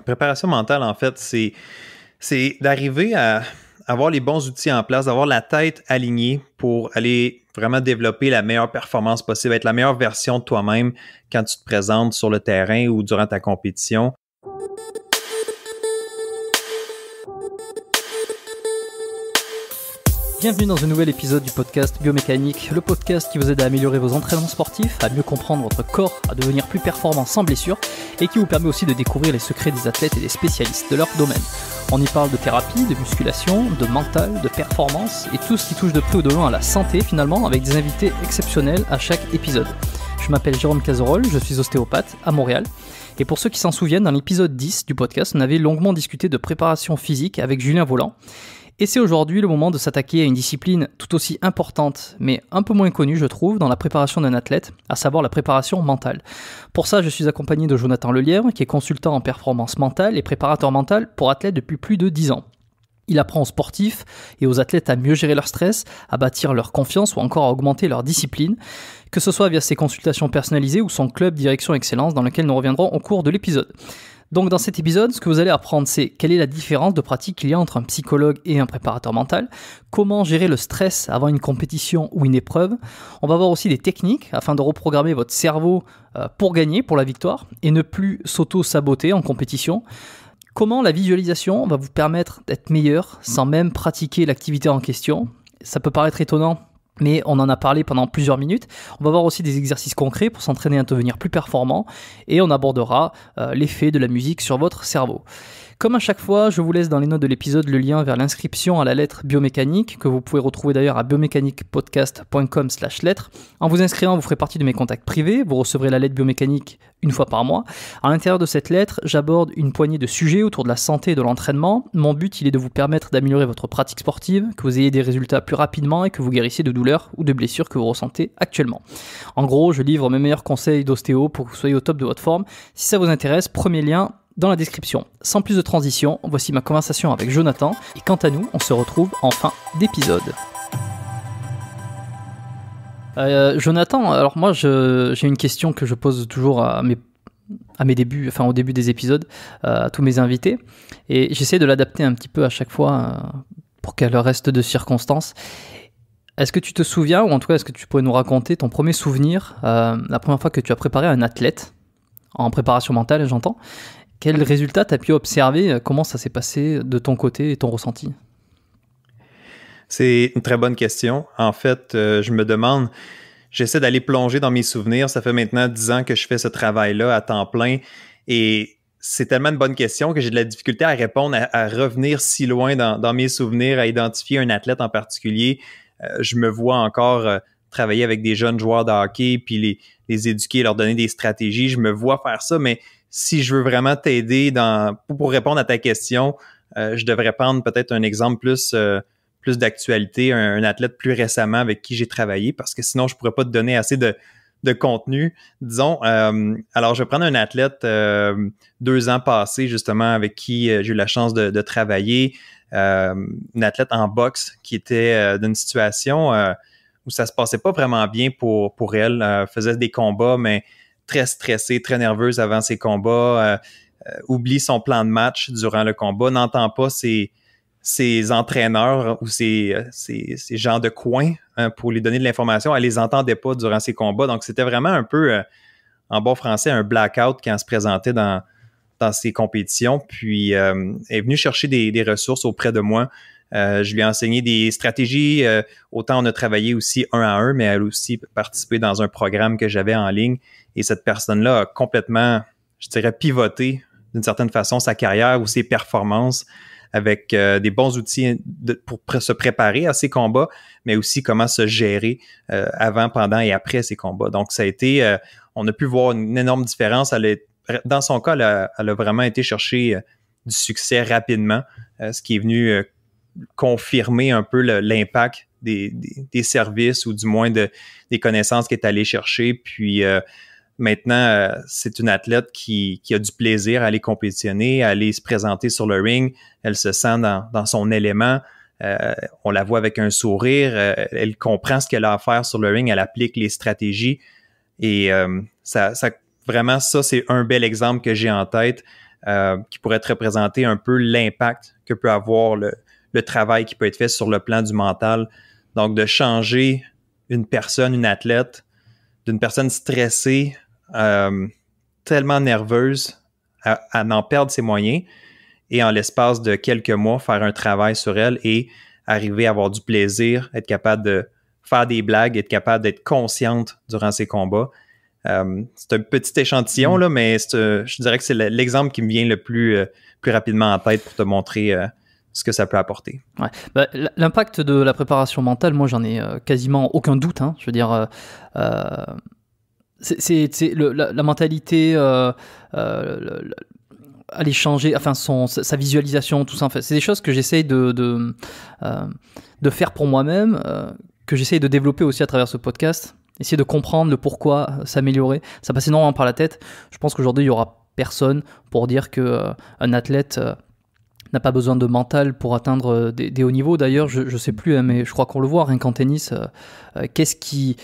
préparation mentale, en fait, c'est d'arriver à avoir les bons outils en place, d'avoir la tête alignée pour aller vraiment développer la meilleure performance possible, être la meilleure version de toi-même quand tu te présentes sur le terrain ou durant ta compétition. Bienvenue dans un nouvel épisode du podcast Biomécanique, le podcast qui vous aide à améliorer vos entraînements sportifs, à mieux comprendre votre corps, à devenir plus performant sans blessure et qui vous permet aussi de découvrir les secrets des athlètes et des spécialistes de leur domaine. On y parle de thérapie, de musculation, de mental, de performance et tout ce qui touche de près ou de loin à la santé finalement, avec des invités exceptionnels à chaque épisode. Je m'appelle Jérôme Cazerolle, je suis ostéopathe à Montréal. Et pour ceux qui s'en souviennent, dans l'épisode 10 du podcast, on avait longuement discuté de préparation physique avec Julien Volant. Et c'est aujourd'hui le moment de s'attaquer à une discipline tout aussi importante, mais un peu moins connue, je trouve, dans la préparation d'un athlète, à savoir la préparation mentale. Pour ça, je suis accompagné de Jonathan Lelièvre, qui est consultant en performance mentale et préparateur mental pour athlètes depuis plus de 10 ans. Il apprend aux sportifs et aux athlètes à mieux gérer leur stress, à bâtir leur confiance ou encore à augmenter leur discipline, que ce soit via ses consultations personnalisées ou son club Direction Excellence dans lequel nous reviendrons au cours de l'épisode. Donc dans cet épisode, ce que vous allez apprendre, c'est quelle est la différence de pratique qu'il y a entre un psychologue et un préparateur mental, comment gérer le stress avant une compétition ou une épreuve. On va voir aussi des techniques afin de reprogrammer votre cerveau pour gagner, pour la victoire, et ne plus s'auto-saboter en compétition. Comment la visualisation va vous permettre d'être meilleur sans même pratiquer l'activité en question. Ça peut paraître étonnant, mais on en a parlé pendant plusieurs minutes. On va voir aussi des exercices concrets pour s'entraîner à devenir plus performant et on abordera l'effet de la musique sur votre cerveau. Comme à chaque fois, je vous laisse dans les notes de l'épisode le lien vers l'inscription à la lettre biomécanique que vous pouvez retrouver d'ailleurs à biomécaniquepodcast.com/lettre. En vous inscrivant, vous ferez partie de mes contacts privés, vous recevrez la lettre biomécanique une fois par mois. À l'intérieur de cette lettre, j'aborde une poignée de sujets autour de la santé et de l'entraînement. Mon but, il est de vous permettre d'améliorer votre pratique sportive, que vous ayez des résultats plus rapidement et que vous guérissiez de douleurs ou de blessures que vous ressentez actuellement. En gros, je livre mes meilleurs conseils d'ostéo pour que vous soyez au top de votre forme. Si ça vous intéresse, premier lien dans la description. Sans plus de transition, voici ma conversation avec Jonathan. Et quant à nous, on se retrouve en fin d'épisode. Jonathan, alors moi j'ai une question que je pose toujours à mes débuts, enfin au début des épisodes, à tous mes invités, et j'essaie de l'adapter un petit peu à chaque fois pour qu'elle reste de circonstance. Est-ce que tu te souviens, ou en tout cas est-ce que tu pourrais nous raconter ton premier souvenir, la première fois que tu as préparé un athlète, en préparation mentale j'entends, quel résultat tu as pu observer, comment ça s'est passé de ton côté et ton ressenti? C'est une très bonne question. En fait, je me demande, j'essaie d'aller plonger dans mes souvenirs. Ça fait maintenant 10 ans que je fais ce travail-là à temps plein et c'est tellement une bonne question que j'ai de la difficulté à répondre, à revenir si loin dans mes souvenirs, à identifier un athlète en particulier. Je me vois encore travailler avec des jeunes joueurs de hockey puis les éduquer, leur donner des stratégies. Je me vois faire ça, mais si je veux vraiment t'aider pour répondre à ta question, je devrais prendre peut-être un exemple plus d'actualité, un athlète plus récemment avec qui j'ai travaillé, parce que sinon, je pourrais pas te donner assez de contenu. Disons, alors je vais prendre un athlète 2 ans passés, justement, avec qui j'ai eu la chance de travailler, une athlète en boxe qui était d'une situation où ça se passait pas vraiment bien pour elle, faisait des combats, mais très stressée, très nerveuse avant ses combats, oublie son plan de match durant le combat, n'entend pas ses entraîneurs ou ses gens de coin pour lui donner de l'information. Elle les entendait pas durant ses combats. Donc, c'était vraiment un peu, en bon français, un blackout quand elle se présentait dans ses compétitions. Puis, elle est venue chercher des ressources auprès de moi. Je lui ai enseigné des stratégies. Autant on a travaillé aussi 1 à 1, mais elle a aussi participé dans un programme que j'avais en ligne. Et cette personne-là a complètement, je dirais, pivoté d'une certaine façon sa carrière ou ses performances avec des bons outils pour se préparer à ces combats, mais aussi comment se gérer avant, pendant et après ces combats. Donc, ça a été, on a pu voir une énorme différence. Dans son cas, elle a vraiment été chercher du succès rapidement, ce qui est venu confirmer un peu l'impact des services ou du moins des connaissances qu'elle est allée chercher. Puis, maintenant, c'est une athlète qui a du plaisir à aller compétitionner, à aller se présenter sur le ring. Elle se sent dans son élément. On la voit avec un sourire. Elle comprend ce qu'elle a à faire sur le ring. Elle applique les stratégies. Et vraiment, ça, c'est un bel exemple que j'ai en tête qui pourrait te représenter un peu l'impact que peut avoir le travail qui peut être fait sur le plan du mental. Donc, de changer une personne, une athlète, d'une personne stressée, tellement nerveuse, à n'en perdre ses moyens, et en l'espace de quelques mois, faire un travail sur elle et arriver à avoir du plaisir, être capable de faire des blagues, être capable d'être consciente durant ses combats. C'est un petit échantillon, là, mais je dirais que c'est l'exemple qui me vient le plus rapidement en tête pour te montrer ce que ça peut apporter. Ouais. Bah, l'impact de la préparation mentale, moi, j'en ai quasiment aucun doute. Hein. Je veux dire, la mentalité, aller changer, enfin sa visualisation, tout ça. En fait, c'est des choses que j'essaye de faire pour moi-même, que j'essaye de développer aussi à travers ce podcast. Essayer de comprendre le pourquoi, s'améliorer. Ça passe énormément par la tête. Je pense qu'aujourd'hui, il n'y aura personne pour dire qu'un athlète n'a pas besoin de mental pour atteindre des hauts niveaux. D'ailleurs, je ne sais plus, hein, mais je crois qu'on le voit, rien qu'en tennis. Qu'est-ce qui...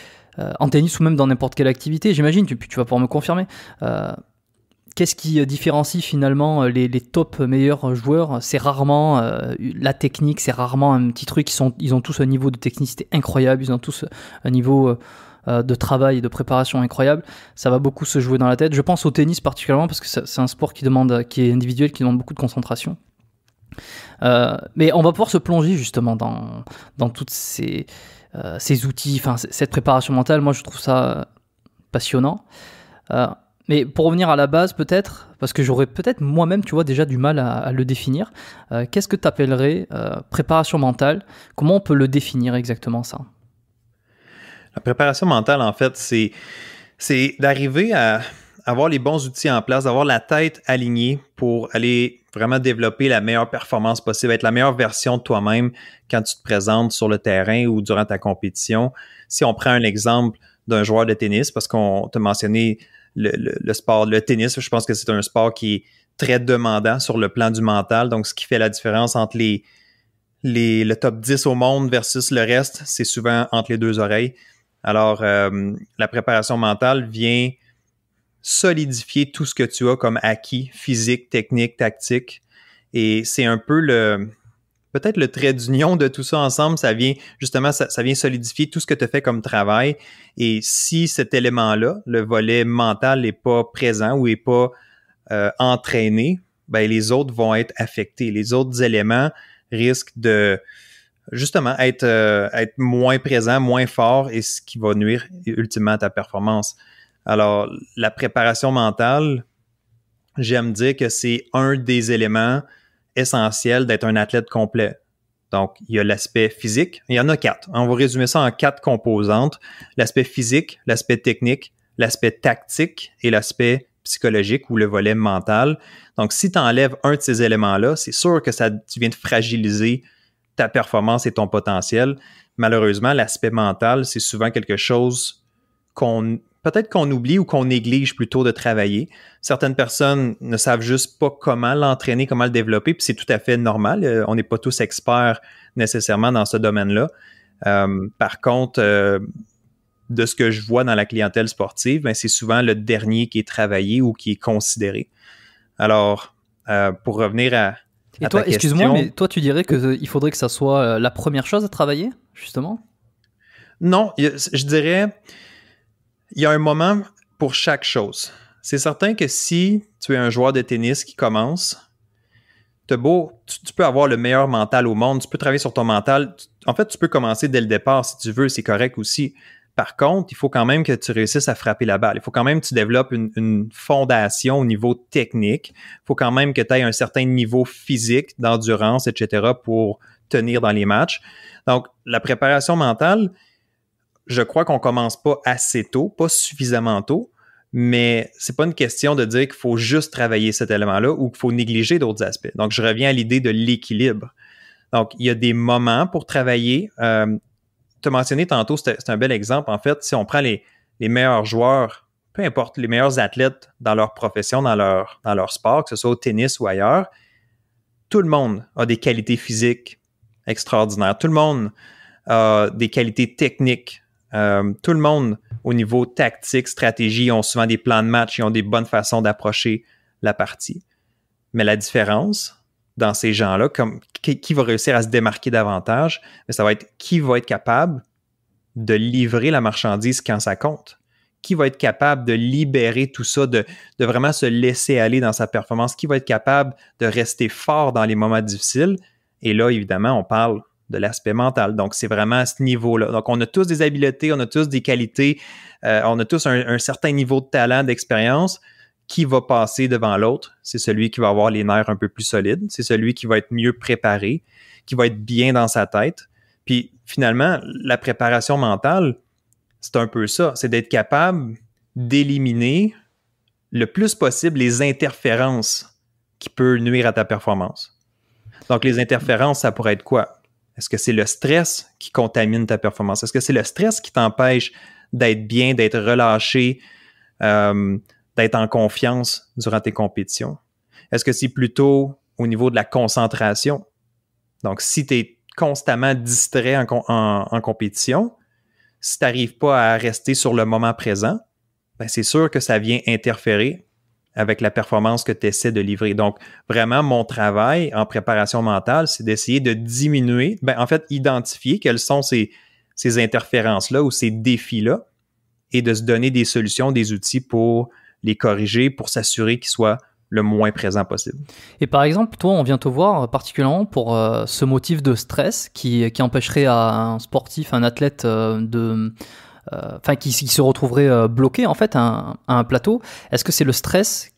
en tennis ou même dans n'importe quelle activité, j'imagine, tu vas pouvoir me confirmer. Qu'est-ce qui différencie finalement les top meilleurs joueurs? C'est rarement la technique, c'est rarement un petit truc. Ils ont tous un niveau de technicité incroyable, ils ont tous un niveau de travail et de préparation incroyable. Ça va beaucoup se jouer dans la tête. Je pense au tennis particulièrement parce que c'est un sport qui est individuel, qui demande beaucoup de concentration. Mais on va pouvoir se plonger justement dans toutes ces outils, enfin cette préparation mentale. Moi, je trouve ça passionnant. Mais pour revenir à la base, peut-être, parce que j'aurais peut-être moi-même, tu vois, déjà du mal à le définir. Qu'est-ce que tu appellerais préparation mentale? Comment on peut le définir exactement, ça? La préparation mentale, en fait, c'est d'arriver à avoir les bons outils en place, d'avoir la tête alignée pour aller vraiment développer la meilleure performance possible, être la meilleure version de toi-même quand tu te présentes sur le terrain ou durant ta compétition. Si on prend un exemple d'un joueur de tennis, parce qu'on t'a mentionné le sport, le tennis, je pense que c'est un sport qui est très demandant sur le plan du mental. Donc, ce qui fait la différence entre le top 10 au monde versus le reste, c'est souvent entre les deux oreilles. Alors, la préparation mentale vient solidifier tout ce que tu as comme acquis, physique, technique, tactique. Et c'est un peu peut-être le trait d'union de tout ça ensemble. Ça vient justement, ça vient solidifier tout ce que tu as fait comme travail. Et si cet élément-là, le volet mental, n'est pas présent ou n'est pas entraîné, ben les autres vont être affectés. Les autres éléments risquent de justement être moins présents, moins forts, et ce qui va nuire ultimement à ta performance. Alors, la préparation mentale, j'aime dire que c'est un des éléments essentiels d'être un athlète complet. Donc, il y a l'aspect physique. Il y en a 4. On va résumer ça en 4 composantes. L'aspect physique, l'aspect technique, l'aspect tactique et l'aspect psychologique ou le volet mental. Donc, si tu enlèves un de ces éléments-là, c'est sûr que tu viens de fragiliser ta performance et ton potentiel. Malheureusement, l'aspect mental, c'est souvent quelque chose peut-être qu'on oublie ou qu'on néglige plutôt de travailler. Certaines personnes ne savent juste pas comment l'entraîner, comment le développer, puis c'est tout à fait normal. On n'est pas tous experts nécessairement dans ce domaine-là. Par contre, de ce que je vois dans la clientèle sportive, ben, c'est souvent le dernier qui est travaillé ou qui est considéré. Alors, pour revenir à et toi, excuse-moi, mais toi, tu dirais qu'il faudrait que ça soit la première chose à travailler, justement? Non, je dirais... Il y a un moment pour chaque chose. C'est certain que si tu es un joueur de tennis qui commence, tu peux avoir le meilleur mental au monde, tu peux travailler sur ton mental. En fait, tu peux commencer dès le départ si tu veux, c'est correct aussi. Par contre, il faut quand même que tu réussisses à frapper la balle. Il faut quand même que tu développes une fondation au niveau technique. Il faut quand même que tu aies un certain niveau physique, d'endurance, etc. pour tenir dans les matchs. Donc, la préparation mentale, je crois qu'on commence pas assez tôt, pas suffisamment tôt, mais c'est pas une question de dire qu'il faut juste travailler cet élément-là ou qu'il faut négliger d'autres aspects. Donc, je reviens à l'idée de l'équilibre. Donc, il y a des moments pour travailler. Tu as mentionné tantôt, c'est un bel exemple. En fait, si on prend les meilleurs joueurs, peu importe, les meilleurs athlètes dans leur profession, dans leur sport, que ce soit au tennis ou ailleurs, tout le monde a des qualités physiques extraordinaires. Tout le monde a des qualités techniques. Tout le monde, au niveau tactique, stratégie, ont souvent des plans de match, ils ont des bonnes façons d'approcher la partie. Mais la différence dans ces gens-là, comme qui va réussir à se démarquer davantage, mais ça va être qui va être capable de livrer la marchandise quand ça compte. Qui va être capable de libérer tout ça, de vraiment se laisser aller dans sa performance, qui va être capable de rester fort dans les moments difficiles. Et là, évidemment, on parle de l'aspect mental. Donc, c'est vraiment à ce niveau-là. Donc, on a tous des habiletés, on a tous des qualités, on a tous un certain niveau de talent, d'expérience. Qui va passer devant l'autre? C'est celui qui va avoir les nerfs un peu plus solides. C'est celui qui va être mieux préparé, qui va être bien dans sa tête. Puis, finalement, la préparation mentale, c'est un peu ça. C'est d'être capable d'éliminer le plus possible les interférences qui peuvent nuire à ta performance. Donc, les interférences, ça pourrait être quoi? Est-ce que c'est le stress qui contamine ta performance? Est-ce que c'est le stress qui t'empêche d'être bien, d'être relâché, d'être en confiance durant tes compétitions? Est-ce que c'est plutôt au niveau de la concentration? Donc, si tu es constamment distrait en compétition, si tu n'arrives pas à rester sur le moment présent, ben c'est sûr que ça vient interférer avec la performance que tu essaies de livrer. Donc, vraiment, mon travail en préparation mentale, c'est d'essayer de diminuer, en fait, identifier quelles sont ces interférences-là ou ces défis-là et de se donner des solutions, des outils pour les corriger, pour s'assurer qu'ils soient le moins présent possible. Et par exemple, toi, on vient te voir particulièrement pour ce motif de stress qui empêcherait à un sportif, un athlète qui se retrouverait bloqué en fait à un plateau. Est-ce que c'est le stress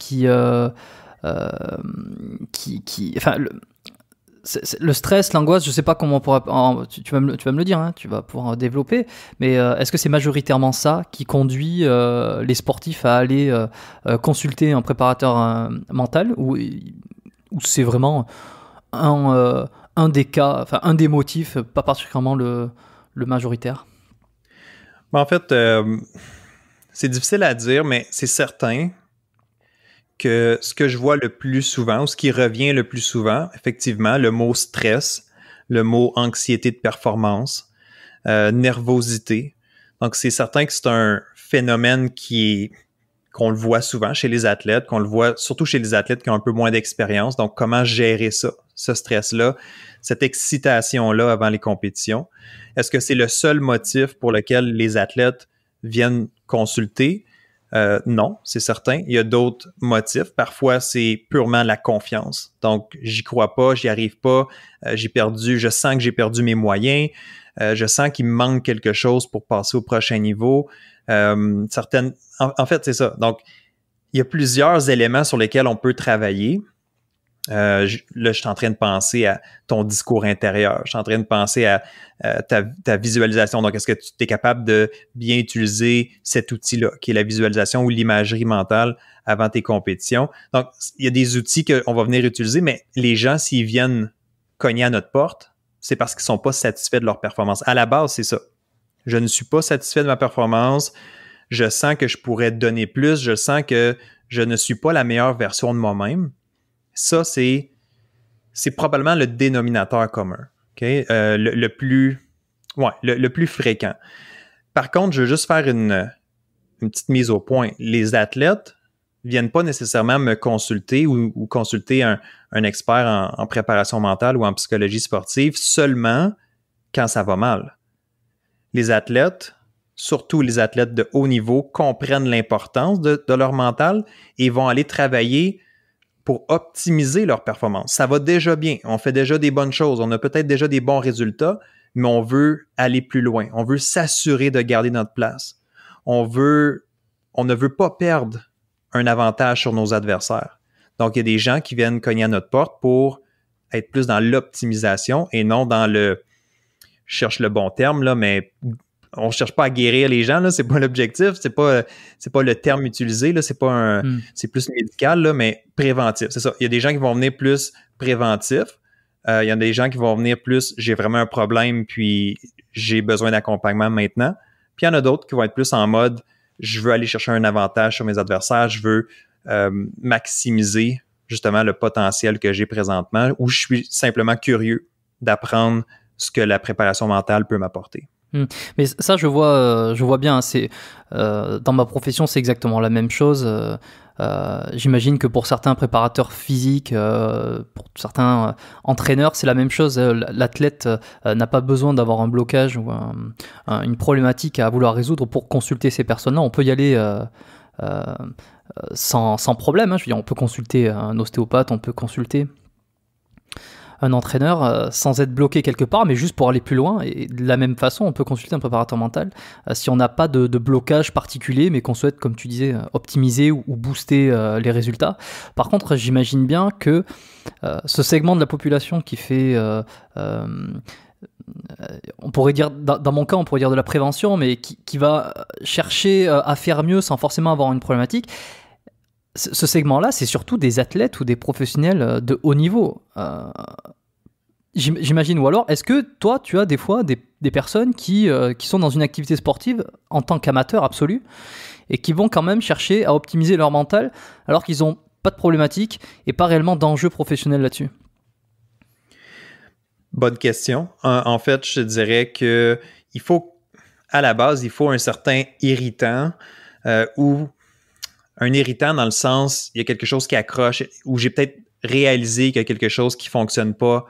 le stress, l'angoisse, je sais pas comment on pourra, tu vas me le dire, hein, tu vas pouvoir développer, mais est-ce que c'est majoritairement ça qui conduit les sportifs à aller consulter un préparateur mental ou c'est vraiment un des cas, enfin un des motifs, pas particulièrement le majoritaire? En fait, c'est difficile à dire, mais c'est certain que ce que je vois le plus souvent, ou ce qui revient le plus souvent, effectivement, le mot stress, le mot anxiété de performance, nervosité. Donc, c'est certain que c'est un phénomène qu'on le voit souvent chez les athlètes, qu'on le voit surtout chez les athlètes qui ont un peu moins d'expérience. Donc, comment gérer ça, ce stress-là, cette excitation-là avant les compétitions? Est-ce que c'est le seul motif pour lequel les athlètes viennent consulter? Non, c'est certain. Il y a d'autres motifs. Parfois, c'est purement la confiance. Donc, j'y crois pas, j'y arrive pas, je sens que j'ai perdu mes moyens, je sens qu'il me manque quelque chose pour passer au prochain niveau. En fait, c'est ça. Donc, il y a plusieurs éléments sur lesquels on peut travailler. Là, je suis en train de penser à ton discours intérieur. Je suis en train de penser à ta visualisation. Donc, est-ce que tu es capable de bien utiliser cet outil-là, qui est la visualisation ou l'imagerie mentale avant tes compétitions? Donc, il y a des outils qu'on va venir utiliser, mais les gens, s'ils viennent cogner à notre porte, c'est parce qu'ils ne sont pas satisfaits de leur performance. À la base, c'est ça. Je ne suis pas satisfait de ma performance. Je sens que je pourrais donner plus. Je sens que je ne suis pas la meilleure version de moi-même. Ça, c'est probablement le dénominateur commun, okay? Le plus fréquent. Par contre, je veux juste faire une petite mise au point. Les athlètes ne viennent pas nécessairement me consulter ou consulter un expert en préparation mentale ou en psychologie sportive seulement quand ça va mal. Les athlètes, surtout les athlètes de haut niveau, comprennent l'importance de leur mental et vont aller travailler pour optimiser leur performance. Ça va déjà bien, on fait déjà des bonnes choses, on a peut-être déjà des bons résultats, mais on veut aller plus loin, on veut s'assurer de garder notre place. On ne veut pas perdre un avantage sur nos adversaires. Donc, il y a des gens qui viennent cogner à notre porte pour être plus dans l'optimisation et non dans je cherche le bon terme, là, mais on ne cherche pas à guérir les gens, là, c'est pas l'objectif, c'est pas le terme utilisé, là, c'est plus médical, là, mais préventif, c'est ça. Il y a des gens qui vont venir plus préventifs, il y en a des gens qui vont venir plus, j'ai vraiment un problème, puis j'ai besoin d'accompagnement maintenant, puis il y en a d'autres qui vont être plus en mode, je veux aller chercher un avantage sur mes adversaires, je veux maximiser justement le potentiel que j'ai présentement, ou je suis simplement curieux d'apprendre ce que la préparation mentale peut m'apporter. Mais ça, je vois bien. C'est dans ma profession, c'est exactement la même chose. J'imagine que pour certains préparateurs physiques, pour certains entraîneurs, c'est la même chose. L'athlète n'a pas besoin d'avoir un blocage ou une problématique à vouloir résoudre pour consulter ces personnes-là. On peut y aller sans problème, hein. Je veux dire, on peut consulter un ostéopathe, on peut consulter un entraîneur sans être bloqué quelque part, mais juste pour aller plus loin. Et de la même façon, on peut consulter un préparateur mental si on n'a pas de blocage particulier, mais qu'on souhaite, comme tu disais, optimiser ou booster les résultats. Par contre, j'imagine bien que ce segment de la population qui fait... on pourrait dire, dans mon cas, on pourrait dire de la prévention, mais qui va chercher à faire mieux sans forcément avoir une problématique. Ce segment-là, c'est surtout des athlètes ou des professionnels de haut niveau. J'imagine. Ou alors, est-ce que toi, tu as des fois des personnes qui sont dans une activité sportive en tant qu'amateurs absolus et qui vont quand même chercher à optimiser leur mental alors qu'ils n'ont pas de problématique et pas réellement d'enjeu professionnel là-dessus? Bonne question. En fait, je te dirais que à la base, il faut un certain irritant ou un irritant dans le sens, il y a quelque chose qui accroche, ou j'ai peut-être réalisé qu'il y a quelque chose qui ne fonctionne pas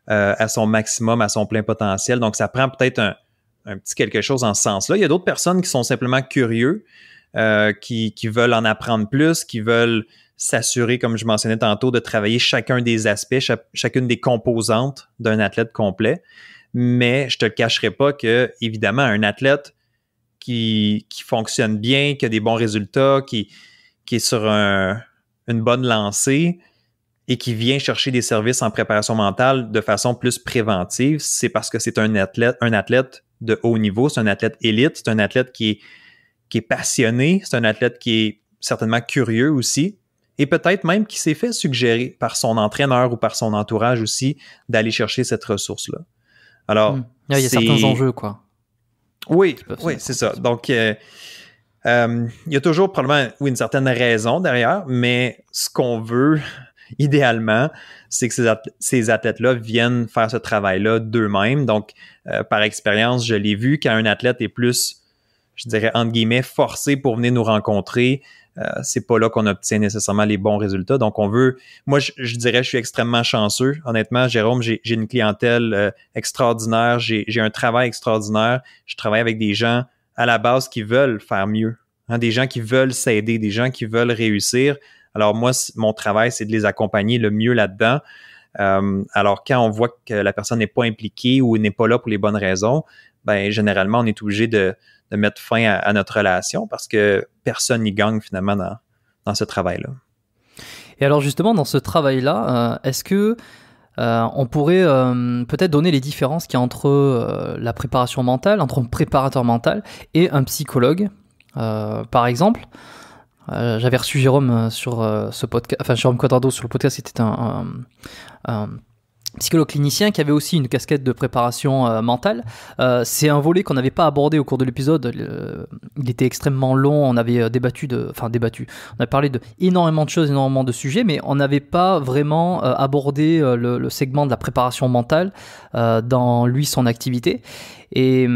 à son maximum, à son plein potentiel. Donc, ça prend peut-être un petit quelque chose en ce sens-là. Il y a d'autres personnes qui sont simplement curieux, qui veulent en apprendre plus, qui veulent s'assurer, comme je mentionnais tantôt, de travailler chacun des aspects, chacune des composantes d'un athlète complet. Mais je ne te le cacherai pas que, évidemment, un athlète qui fonctionne bien, qui a des bons résultats, qui est sur une bonne lancée et qui vient chercher des services en préparation mentale de façon plus préventive, c'est parce que c'est un athlète de haut niveau, c'est un athlète élite, c'est un athlète qui est passionné, c'est un athlète qui est certainement curieux aussi, et peut-être même qui s'est fait suggérer par son entraîneur ou par son entourage aussi d'aller chercher cette ressource-là. Alors, il y a certains enjeux, quoi. Oui, c'est ça. Donc, il y a toujours probablement une certaine raison derrière, mais ce qu'on veut, idéalement, c'est que ces athlètes-là viennent faire ce travail-là d'eux-mêmes. Donc, par expérience, je l'ai vu, quand un athlète est plus, je dirais, entre guillemets, forcé pour venir nous rencontrer, c'est pas là qu'on obtient nécessairement les bons résultats. Donc, moi, je dirais, je suis extrêmement chanceux. Honnêtement, Jérôme, j'ai une clientèle extraordinaire, j'ai un travail extraordinaire. Je travaille avec des gens à la base qui veulent faire mieux, hein, des gens qui veulent s'aider, des gens qui veulent réussir. Alors, moi, mon travail, c'est de les accompagner le mieux là-dedans. Alors, quand on voit que la personne n'est pas impliquée ou n'est pas là pour les bonnes raisons, ben généralement, on est obligé de mettre fin à notre relation parce que personne n'y gagne finalement dans ce travail-là. Et alors justement, dans ce travail-là, est-ce que on pourrait peut-être donner les différences qu'il y a entre la préparation mentale, entre un préparateur mental et un psychologue, par exemple? J'avais reçu Jérôme sur ce podcast, enfin Jérôme Quadrado sur le podcast, c'était un psychologue clinicien qui avait aussi une casquette de préparation mentale. C'est un volet qu'on n'avait pas abordé au cours de l'épisode. Il était extrêmement long. On avait débattu. On avait parlé de énormément de choses, énormément de sujets, mais on n'avait pas vraiment abordé le segment de la préparation mentale dans son activité. Et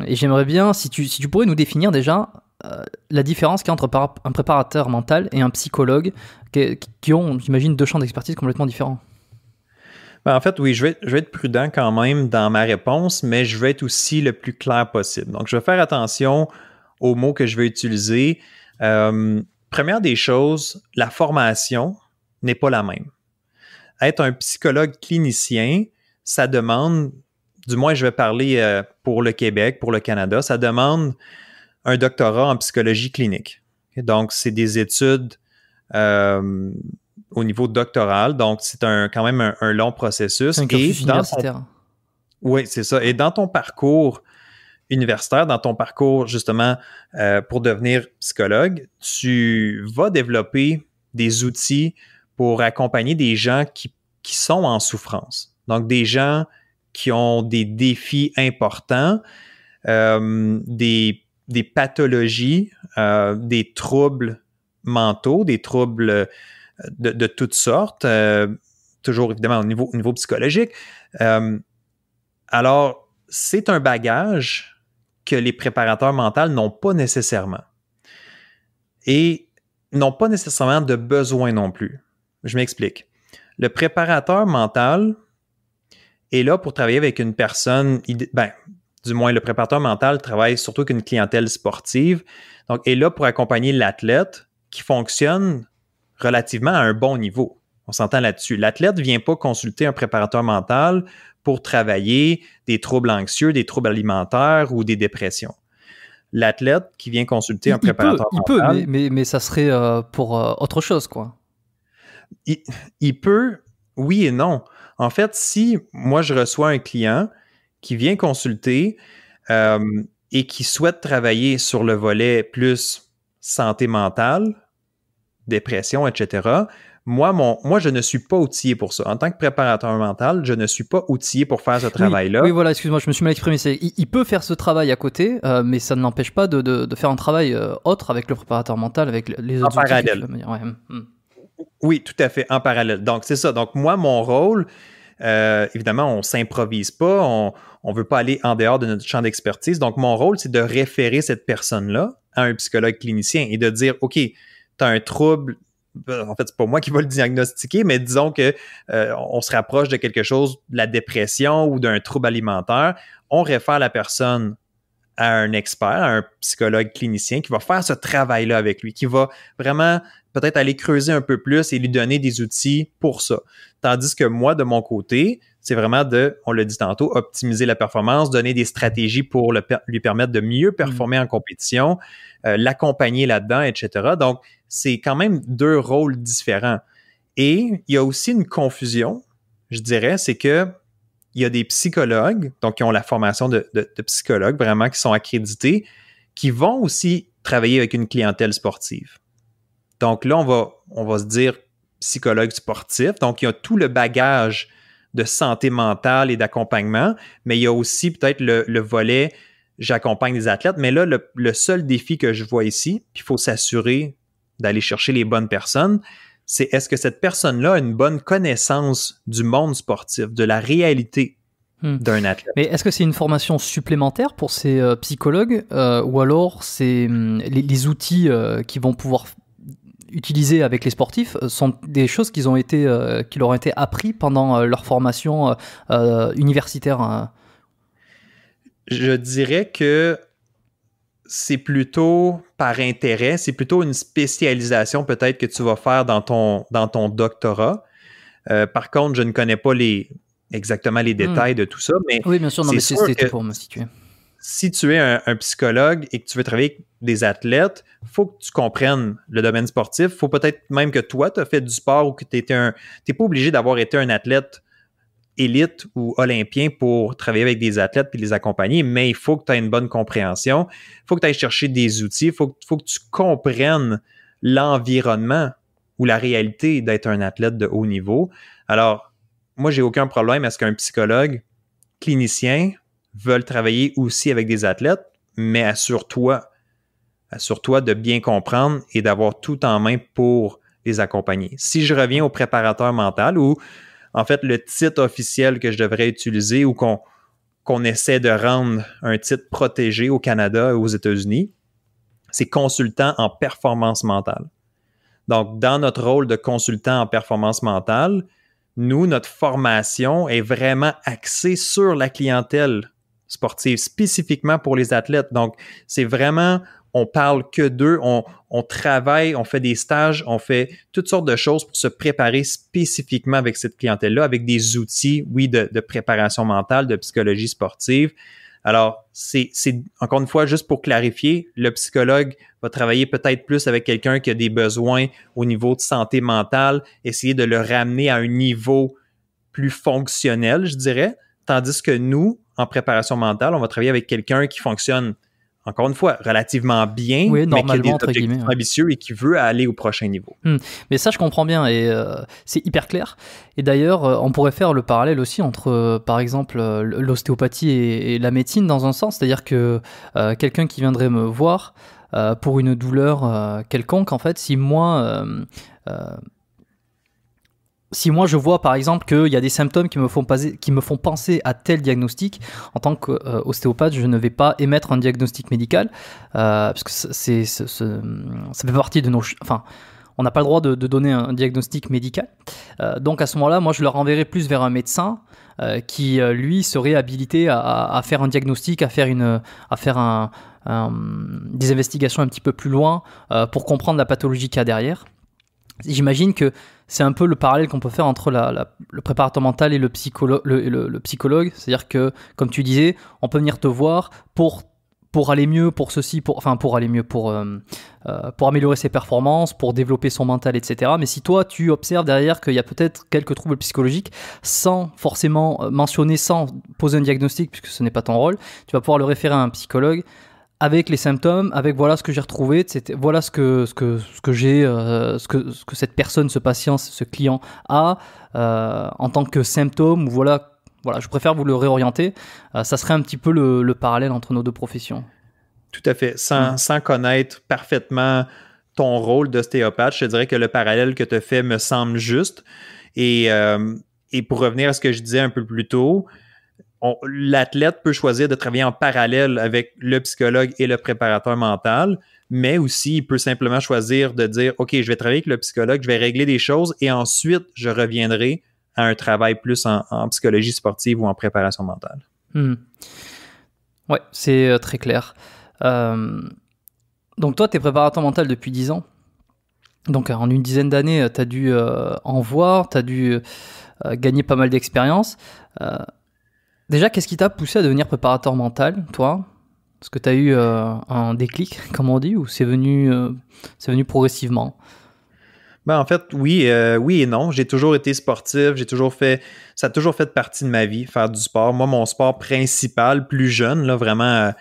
j'aimerais bien, si tu pourrais nous définir déjà la différence qu'il y a entre un préparateur mental et un psychologue qui ont, j'imagine, deux champs d'expertise complètement différents. Ben, en fait, oui, je vais être prudent quand même dans ma réponse, mais je vais être aussi le plus clair possible. Donc, je vais faire attention aux mots que je vais utiliser. Première des choses, la formation n'est pas la même. Être un psychologue clinicien, ça demande, du moins je vais parler pour le Québec, pour le Canada, ça demande un doctorat en psychologie clinique. Donc, c'est des études au niveau doctoral, donc c'est quand même un long processus. C'est un cursus universitaire. Oui, c'est ça. Et dans ton parcours universitaire, dans ton parcours justement pour devenir psychologue, tu vas développer des outils pour accompagner des gens qui sont en souffrance. Donc, des gens qui ont des défis importants, des pathologies, des troubles mentaux, des troubles de toutes sortes, toujours évidemment au niveau psychologique. Alors, c'est un bagage que les préparateurs mentaux n'ont pas nécessairement. Et n'ont pas nécessairement de besoin non plus. Je m'explique. Le préparateur mental est là pour travailler avec une personne, du moins le préparateur mental travaille surtout avec une clientèle sportive, donc est là pour accompagner l'athlète qui fonctionne relativement à un bon niveau. On s'entend là-dessus. L'athlète ne vient pas consulter un préparateur mental pour travailler des troubles anxieux, des troubles alimentaires ou des dépressions. L'athlète qui vient consulter un préparateur mental... Il peut, mais ça serait pour autre chose, quoi. Il peut, oui et non. En fait, si moi, je reçois un client qui vient consulter et qui souhaite travailler sur le volet plus santé mentale, dépression, etc., moi, je ne suis pas outillé pour ça. En tant que préparateur mental, je ne suis pas outillé pour faire ce travail-là. Oui, voilà, excuse-moi, je me suis mal exprimé. Il peut faire ce travail à côté, mais ça ne l'empêche pas de faire un travail autre avec le préparateur mental, avec les autres outils. En parallèle. Oui, tout à fait, en parallèle. Donc, c'est ça. Donc, moi, mon rôle, évidemment, on ne s'improvise pas, on ne veut pas aller en dehors de notre champ d'expertise. Donc, mon rôle, c'est de référer cette personne-là à un psychologue clinicien et de dire, OK, tu as un trouble. En fait, c'est pas moi qui va le diagnostiquer, mais disons que on se rapproche de quelque chose, de la dépression ou d'un trouble alimentaire. On réfère la personne à un expert, à un psychologue clinicien qui va faire ce travail-là avec lui, qui va vraiment peut-être aller creuser un peu plus et lui donner des outils pour ça. Tandis que moi, de mon côté, c'est vraiment on l'a dit tantôt, optimiser la performance, donner des stratégies pour lui permettre de mieux performer en compétition, l'accompagner là-dedans, etc. Donc, c'est quand même deux rôles différents. Et il y a aussi une confusion, je dirais, c'est que il y a des psychologues, donc qui ont la formation de psychologues vraiment, qui sont accrédités, qui vont aussi travailler avec une clientèle sportive. Donc là, on va se dire psychologue sportif. Donc, il y a tout le bagage de santé mentale et d'accompagnement, mais il y a aussi peut-être le volet j'accompagne des athlètes. Mais là, le seul défi que je vois ici, puis il faut s'assurer d'aller chercher les bonnes personnes, c'est est-ce que cette personne-là a une bonne connaissance du monde sportif, de la réalité d'un athlète. Mais est-ce que c'est une formation supplémentaire pour ces psychologues ou alors c'est les outils qu'ils vont pouvoir utiliser avec les sportifs sont des choses qui leur ont été appris pendant leur formation universitaire? Je dirais que c'est plutôt par intérêt, c'est plutôt une spécialisation peut-être que tu vas faire dans ton doctorat. Par contre, je ne connais pas exactement les détails de tout ça, mais oui, bien sûr, non, mais c'était pour me situer. Si tu es un psychologue et que tu veux travailler avec des athlètes, il faut que tu comprennes le domaine sportif. Il faut peut-être même que toi, tu as fait du sport ou que tu n'es pas obligé d'avoir été un athlète élite ou olympien pour travailler avec des athlètes puis les accompagner, mais il faut que tu aies une bonne compréhension. Il faut que tu ailles chercher des outils. Il faut que tu comprennes l'environnement ou la réalité d'être un athlète de haut niveau. Alors, moi, j'ai aucun problème à ce qu'un psychologue clinicien veuille travailler aussi avec des athlètes, mais assure-toi de bien comprendre et d'avoir tout en main pour les accompagner. Si je reviens au préparateur mental ou en fait, le titre officiel que je devrais utiliser ou qu'on essaie de rendre un titre protégé au Canada et aux États-Unis, c'est consultant en performance mentale. Donc, dans notre rôle de consultant en performance mentale, nous, notre formation est vraiment axée sur la clientèle sportive, spécifiquement pour les athlètes. Donc, c'est vraiment... On parle que d'eux, on travaille, on fait des stages, on fait toutes sortes de choses pour se préparer spécifiquement avec cette clientèle-là, avec des outils, oui, de préparation mentale, de psychologie sportive. Alors, c'est encore une fois, juste pour clarifier, le psychologue va travailler peut-être plus avec quelqu'un qui a des besoins au niveau de santé mentale, essayer de le ramener à un niveau plus fonctionnel, je dirais, tandis que nous, en préparation mentale, on va travailler avec quelqu'un qui fonctionne encore une fois, relativement bien, oui, mais qui a des objectifs ambitieux et qui veut aller au prochain niveau. Mais ça, je comprends bien et c'est hyper clair. Et d'ailleurs, on pourrait faire le parallèle aussi entre, par exemple, l'ostéopathie et la médecine dans un sens. C'est-à-dire que quelqu'un qui viendrait me voir pour une douleur quelconque, en fait, si moi... si moi je vois par exemple qu'il y a des symptômes qui me font penser à tel diagnostic, en tant qu'ostéopathe, je ne vais pas émettre un diagnostic médical, parce que ça fait partie de nos... Enfin, on n'a pas le droit de donner un diagnostic médical. Donc à ce moment-là, moi je le renverrai plus vers un médecin qui, lui, serait habilité à faire un diagnostic, à faire des investigations un petit peu plus loin pour comprendre la pathologie qu'il y a derrière. J'imagine que c'est un peu le parallèle qu'on peut faire entre le préparateur mental et le psychologue. C'est-à-dire que, comme tu disais, on peut venir te voir pour aller mieux, pour améliorer ses performances, pour développer son mental, etc. Mais si toi, tu observes derrière qu'il y a peut-être quelques troubles psychologiques, sans forcément mentionner, sans poser un diagnostic, puisque ce n'est pas ton rôle, tu vas pouvoir le référer à un psychologue avec les symptômes, avec voilà ce que j'ai retrouvé, voilà ce que cette personne, ce patient, ce client a en tant que symptôme, ou voilà, je préfère vous le réorienter. Ça serait un petit peu le parallèle entre nos deux professions. Tout à fait. Sans connaître parfaitement ton rôle d'ostéopathe, je te dirais que le parallèle que tu as fait me semble juste. Et pour revenir à ce que je disais un peu plus tôt, l'athlète peut choisir de travailler en parallèle avec le psychologue et le préparateur mental, mais aussi il peut simplement choisir de dire « OK, je vais travailler avec le psychologue, je vais régler des choses et ensuite je reviendrai à un travail plus en psychologie sportive ou en préparation mentale. » Ouais, c'est très clair. Donc toi, tu es préparateur mental depuis 10 ans. Donc en une dizaine d'années, tu as dû en voir, tu as dû gagner pas mal d'expérience. Déjà, qu'est-ce qui t'a poussé à devenir préparateur mental, toi ? Est-ce que tu as eu un déclic, comme on dit, ou c'est venu progressivement ? Ben, en fait, oui et non. J'ai toujours été sportif, ça a toujours fait partie de ma vie, faire du sport. Moi, mon sport principal, plus jeune, là, vraiment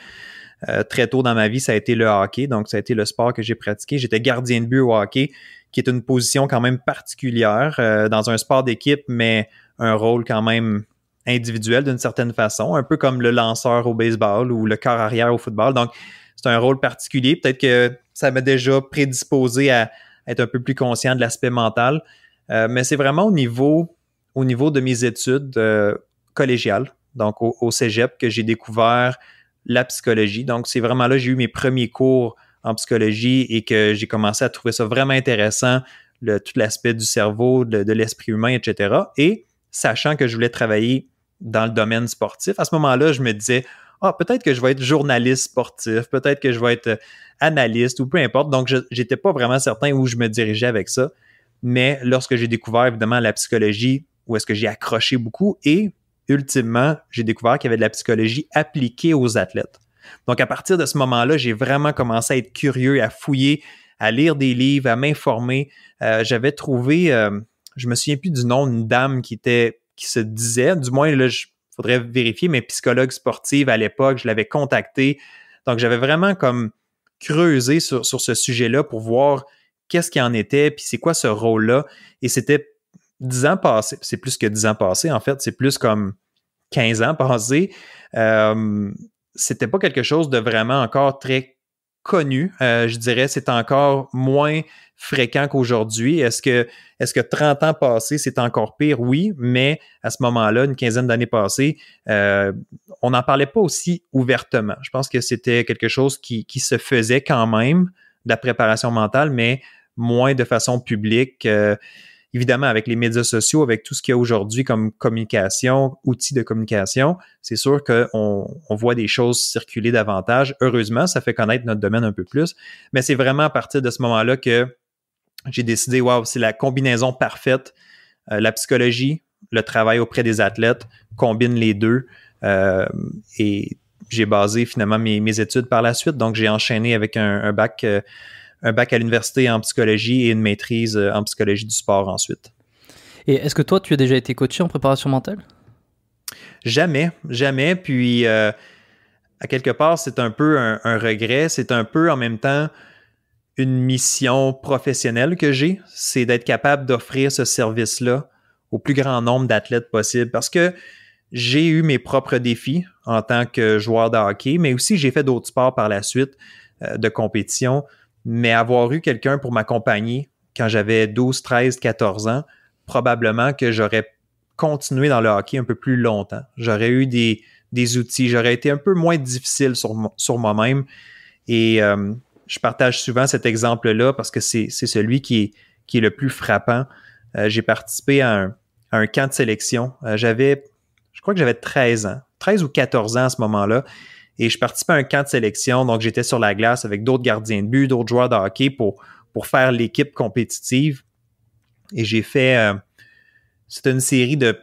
très tôt dans ma vie, ça a été le hockey. Donc, ça a été le sport que j'ai pratiqué. J'étais gardien de but au hockey, qui est une position quand même particulière dans un sport d'équipe, mais un rôle quand même individuel d'une certaine façon, un peu comme le lanceur au baseball ou le quart arrière au football. Donc, c'est un rôle particulier. Peut-être que ça m'a déjà prédisposé à être un peu plus conscient de l'aspect mental. Mais c'est vraiment au niveau de mes études collégiales, donc au cégep, que j'ai découvert la psychologie. Donc, c'est vraiment là que j'ai eu mes premiers cours en psychologie et que j'ai commencé à trouver ça vraiment intéressant, tout l'aspect du cerveau, de l'esprit humain, etc. Et sachant que je voulais travailler dans le domaine sportif, à ce moment-là, je me disais peut-être que je vais être journaliste sportif, peut-être que je vais être analyste ou peu importe. Donc, je n'étais pas vraiment certain où je me dirigeais avec ça. Mais lorsque j'ai découvert, évidemment, la psychologie, où est-ce que j'ai accroché beaucoup et, ultimement, j'ai découvert qu'il y avait de la psychologie appliquée aux athlètes. Donc, à partir de ce moment-là, j'ai vraiment commencé à être curieux, à fouiller, à lire des livres, à m'informer. J'avais trouvé, je me souviens plus du nom d'une dame qui se disait, du moins, là, faudrait vérifier, mais psychologue sportive à l'époque, je l'avais contactée. Donc, j'avais vraiment comme creusé sur ce sujet-là pour voir qu'est-ce qu'il en était, puis c'est quoi ce rôle-là. Et c'était 10 ans passés, c'est plus que 10 ans passés, en fait, c'est plus comme 15 ans passés. C'était pas quelque chose de vraiment encore très connu. Je dirais c'est encore moins fréquent qu'aujourd'hui. Est-ce que 30 ans passés, c'est encore pire? Oui, mais à ce moment-là, une quinzaine d'années passées, on n'en parlait pas aussi ouvertement. Je pense que c'était quelque chose qui se faisait quand même, de la préparation mentale, mais moins de façon publique. Évidemment, avec les médias sociaux, avec tout ce qu'il y a aujourd'hui comme communication, outils de communication, c'est sûr qu'on voit des choses circuler davantage. Heureusement, ça fait connaître notre domaine un peu plus. Mais c'est vraiment à partir de ce moment-là que j'ai décidé, c'est la combinaison parfaite. La psychologie, le travail auprès des athlètes, combine les deux. Et j'ai basé finalement mes études par la suite. Donc, j'ai enchaîné avec un bac à l'université en psychologie et une maîtrise en psychologie du sport ensuite. Et est-ce que toi, tu as déjà été coaché en préparation mentale? Jamais. Puis, à quelque part, c'est un peu un regret. C'est un peu en même temps une mission professionnelle que j'ai. C'est d'être capable d'offrir ce service-là au plus grand nombre d'athlètes possible. Parce que j'ai eu mes propres défis en tant que joueur de hockey, mais aussi j'ai fait d'autres sports par la suite de compétition. Mais avoir eu quelqu'un pour m'accompagner quand j'avais 12, 13, 14 ans probablement que j'aurais continué dans le hockey un peu plus longtemps. J'aurais eu des outils, j'aurais été un peu moins difficile sur moi-même. Et je partage souvent cet exemple-là parce que c'est celui qui est le plus frappant. J'ai participé à un camp de sélection. Je crois que j'avais 13 ans, 13 ou 14 ans à ce moment-là. Et je participais à un camp de sélection, donc j'étais sur la glace avec d'autres gardiens de but, d'autres joueurs de hockey pour faire l'équipe compétitive. Et j'ai fait, c'était une série de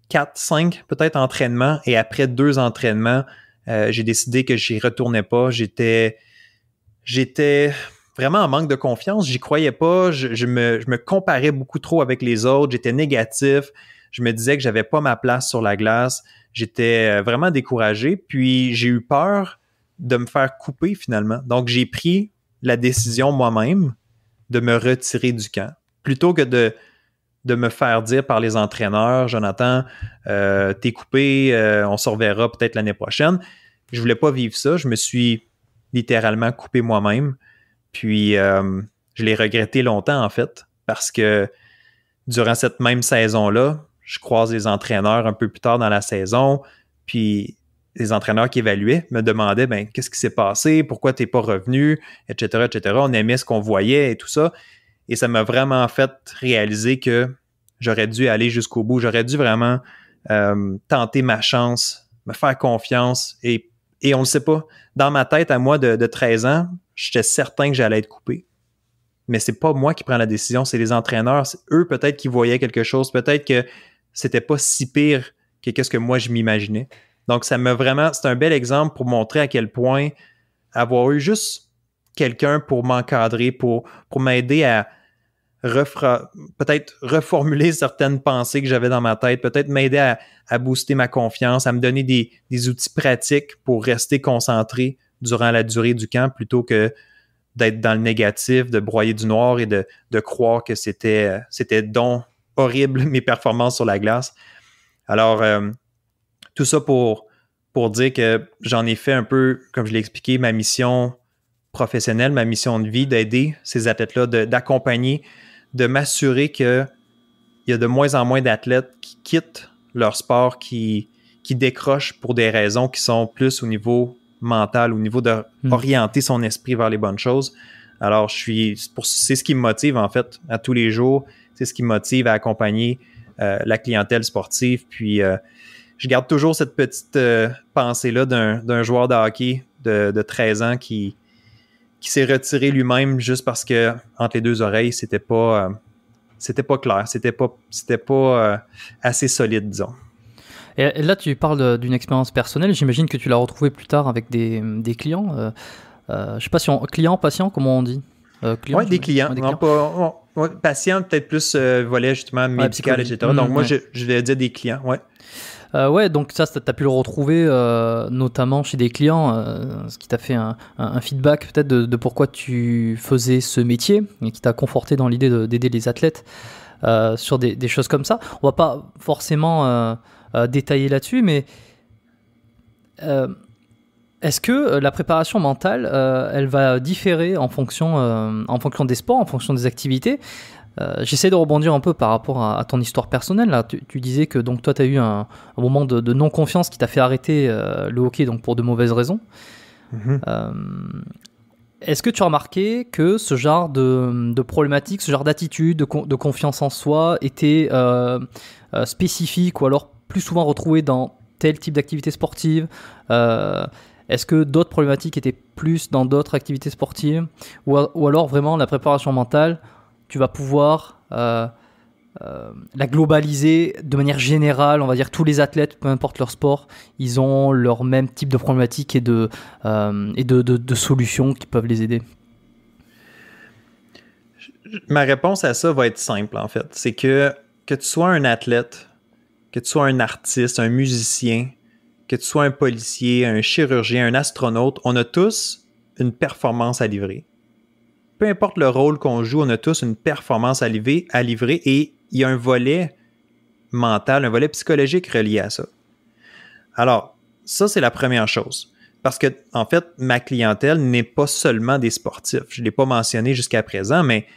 4, 5 peut-être entraînements. Et après 2 entraînements, j'ai décidé que j'y retournais pas. J'étais vraiment en manque de confiance. J'y croyais pas. Je me comparais beaucoup trop avec les autres. J'étais négatif. Je me disais que j'avais pas ma place sur la glace. J'étais vraiment découragé. Puis j'ai eu peur de me faire couper finalement. Donc j'ai pris la décision moi-même de me retirer du camp. Plutôt que de me faire dire par les entraîneurs, Jonathan, t'es coupé, on se reverra peut-être l'année prochaine. Je voulais pas vivre ça. Je me suis littéralement coupé moi-même. Puis je l'ai regretté longtemps en fait, parce que durant cette même saison-là, je croise les entraîneurs un peu plus tard dans la saison, puis les entraîneurs qui évaluaient me demandaient qu'est-ce qui s'est passé, pourquoi tu n'es pas revenu, etc., etc. On aimait ce qu'on voyait et tout ça. Et ça m'a vraiment fait réaliser que j'aurais dû aller jusqu'au bout. J'aurais dû vraiment tenter ma chance, me faire confiance. Et on ne le sait pas. Dans ma tête, à moi de 13 ans, j'étais certain que j'allais être coupé. Mais c'est pas moi qui prends la décision, c'est les entraîneurs. C'est eux peut-être qui voyaient quelque chose. Peut-être que c'était pas si pire que qu'est-ce que moi je m'imaginais. Donc, c'est un bel exemple pour montrer à quel point avoir eu juste quelqu'un pour m'encadrer, pour m'aider à peut-être reformuler certaines pensées que j'avais dans ma tête, peut-être m'aider à booster ma confiance, à me donner des outils pratiques pour rester concentré durant la durée du camp plutôt que d'être dans le négatif, de broyer du noir et de croire que c'était donc horrible mes performances sur la glace. Alors, tout ça pour dire que j'en ai fait un peu, comme je l'ai expliqué, ma mission professionnelle, ma mission de vie, d'aider ces athlètes-là, d'accompagner, de m'assurer qu'il y a de moins en moins d'athlètes qui quittent leur sport, qui décrochent pour des raisons qui sont plus au niveau mental, au niveau d'orienter son esprit vers les bonnes choses. Alors, c'est ce qui me motive en fait à tous les jours. C'est ce qui me motive à accompagner la clientèle sportive. Puis, je garde toujours cette petite pensée-là d'un joueur de hockey de 13 ans qui s'est retiré lui-même juste parce que entre les deux oreilles, c'était pas clair, c'était pas assez solide, disons. Et là, tu parles d'une expérience personnelle. J'imagine que tu l'as retrouvée plus tard avec des clients. Je sais pas si client, patient, comment on dit Oui, des clients. Patient, peut-être plus volet justement médical, etc. Donc moi, je vais dire des clients, ouais. Ouais, donc ça, tu as pu le retrouver notamment chez des clients, ce qui t'a fait un feedback peut-être de pourquoi tu faisais ce métier et qui t'a conforté dans l'idée d'aider les athlètes sur des choses comme ça. On va pas forcément détailler là-dessus, mais est-ce que la préparation mentale, elle va différer en fonction des sports, en fonction des activités? J'essaie de rebondir un peu par rapport à ton histoire personnelle. Là. Tu disais que donc, toi, tu as eu un moment de non-confiance qui t'a fait arrêter le hockey donc, pour de mauvaises raisons. Mm-hmm. Est-ce que tu as remarqué que ce genre de problématique, ce genre d'attitude, de confiance en soi était spécifique ou alors plus souvent retrouvé dans tel type d'activité sportive? Est-ce que d'autres problématiques étaient plus dans d'autres activités sportives ou alors vraiment la préparation mentale, tu vas pouvoir la globaliser de manière générale, on va dire tous les athlètes, peu importe leur sport, ils ont leur même type de problématiques et de solutions qui peuvent les aider? Ma réponse à ça va être simple en fait. C'est que tu sois un athlète, que tu sois un artiste, un musicien, que tu sois un policier, un chirurgien, un astronaute, on a tous une performance à livrer. Peu importe le rôle qu'on joue, on a tous une performance à livrer et il y a un volet mental, un volet psychologique relié à ça. Alors, ça, c'est la première chose. Parce que, en fait, ma clientèle n'est pas seulement des sportifs. Je ne l'ai pas mentionné jusqu'à présent, mais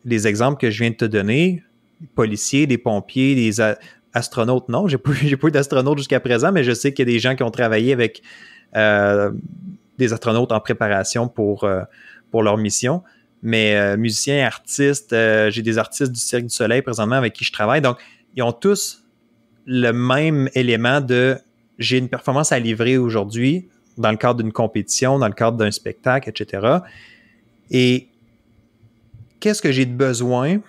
les exemples que je viens de te donner, policiers, des pompiers, des astronautes. Non, j'ai pas eu d'astronautes jusqu'à présent, mais je sais qu'il y a des gens qui ont travaillé avec des astronautes en préparation pour leur mission. Mais musiciens, artistes, j'ai des artistes du Cirque du Soleil présentement avec qui je travaille. Donc, ils ont tous le même élément de j'ai une performance à livrer aujourd'hui dans le cadre d'une compétition, dans le cadre d'un spectacle, etc. Et qu'est-ce que j'ai de besoin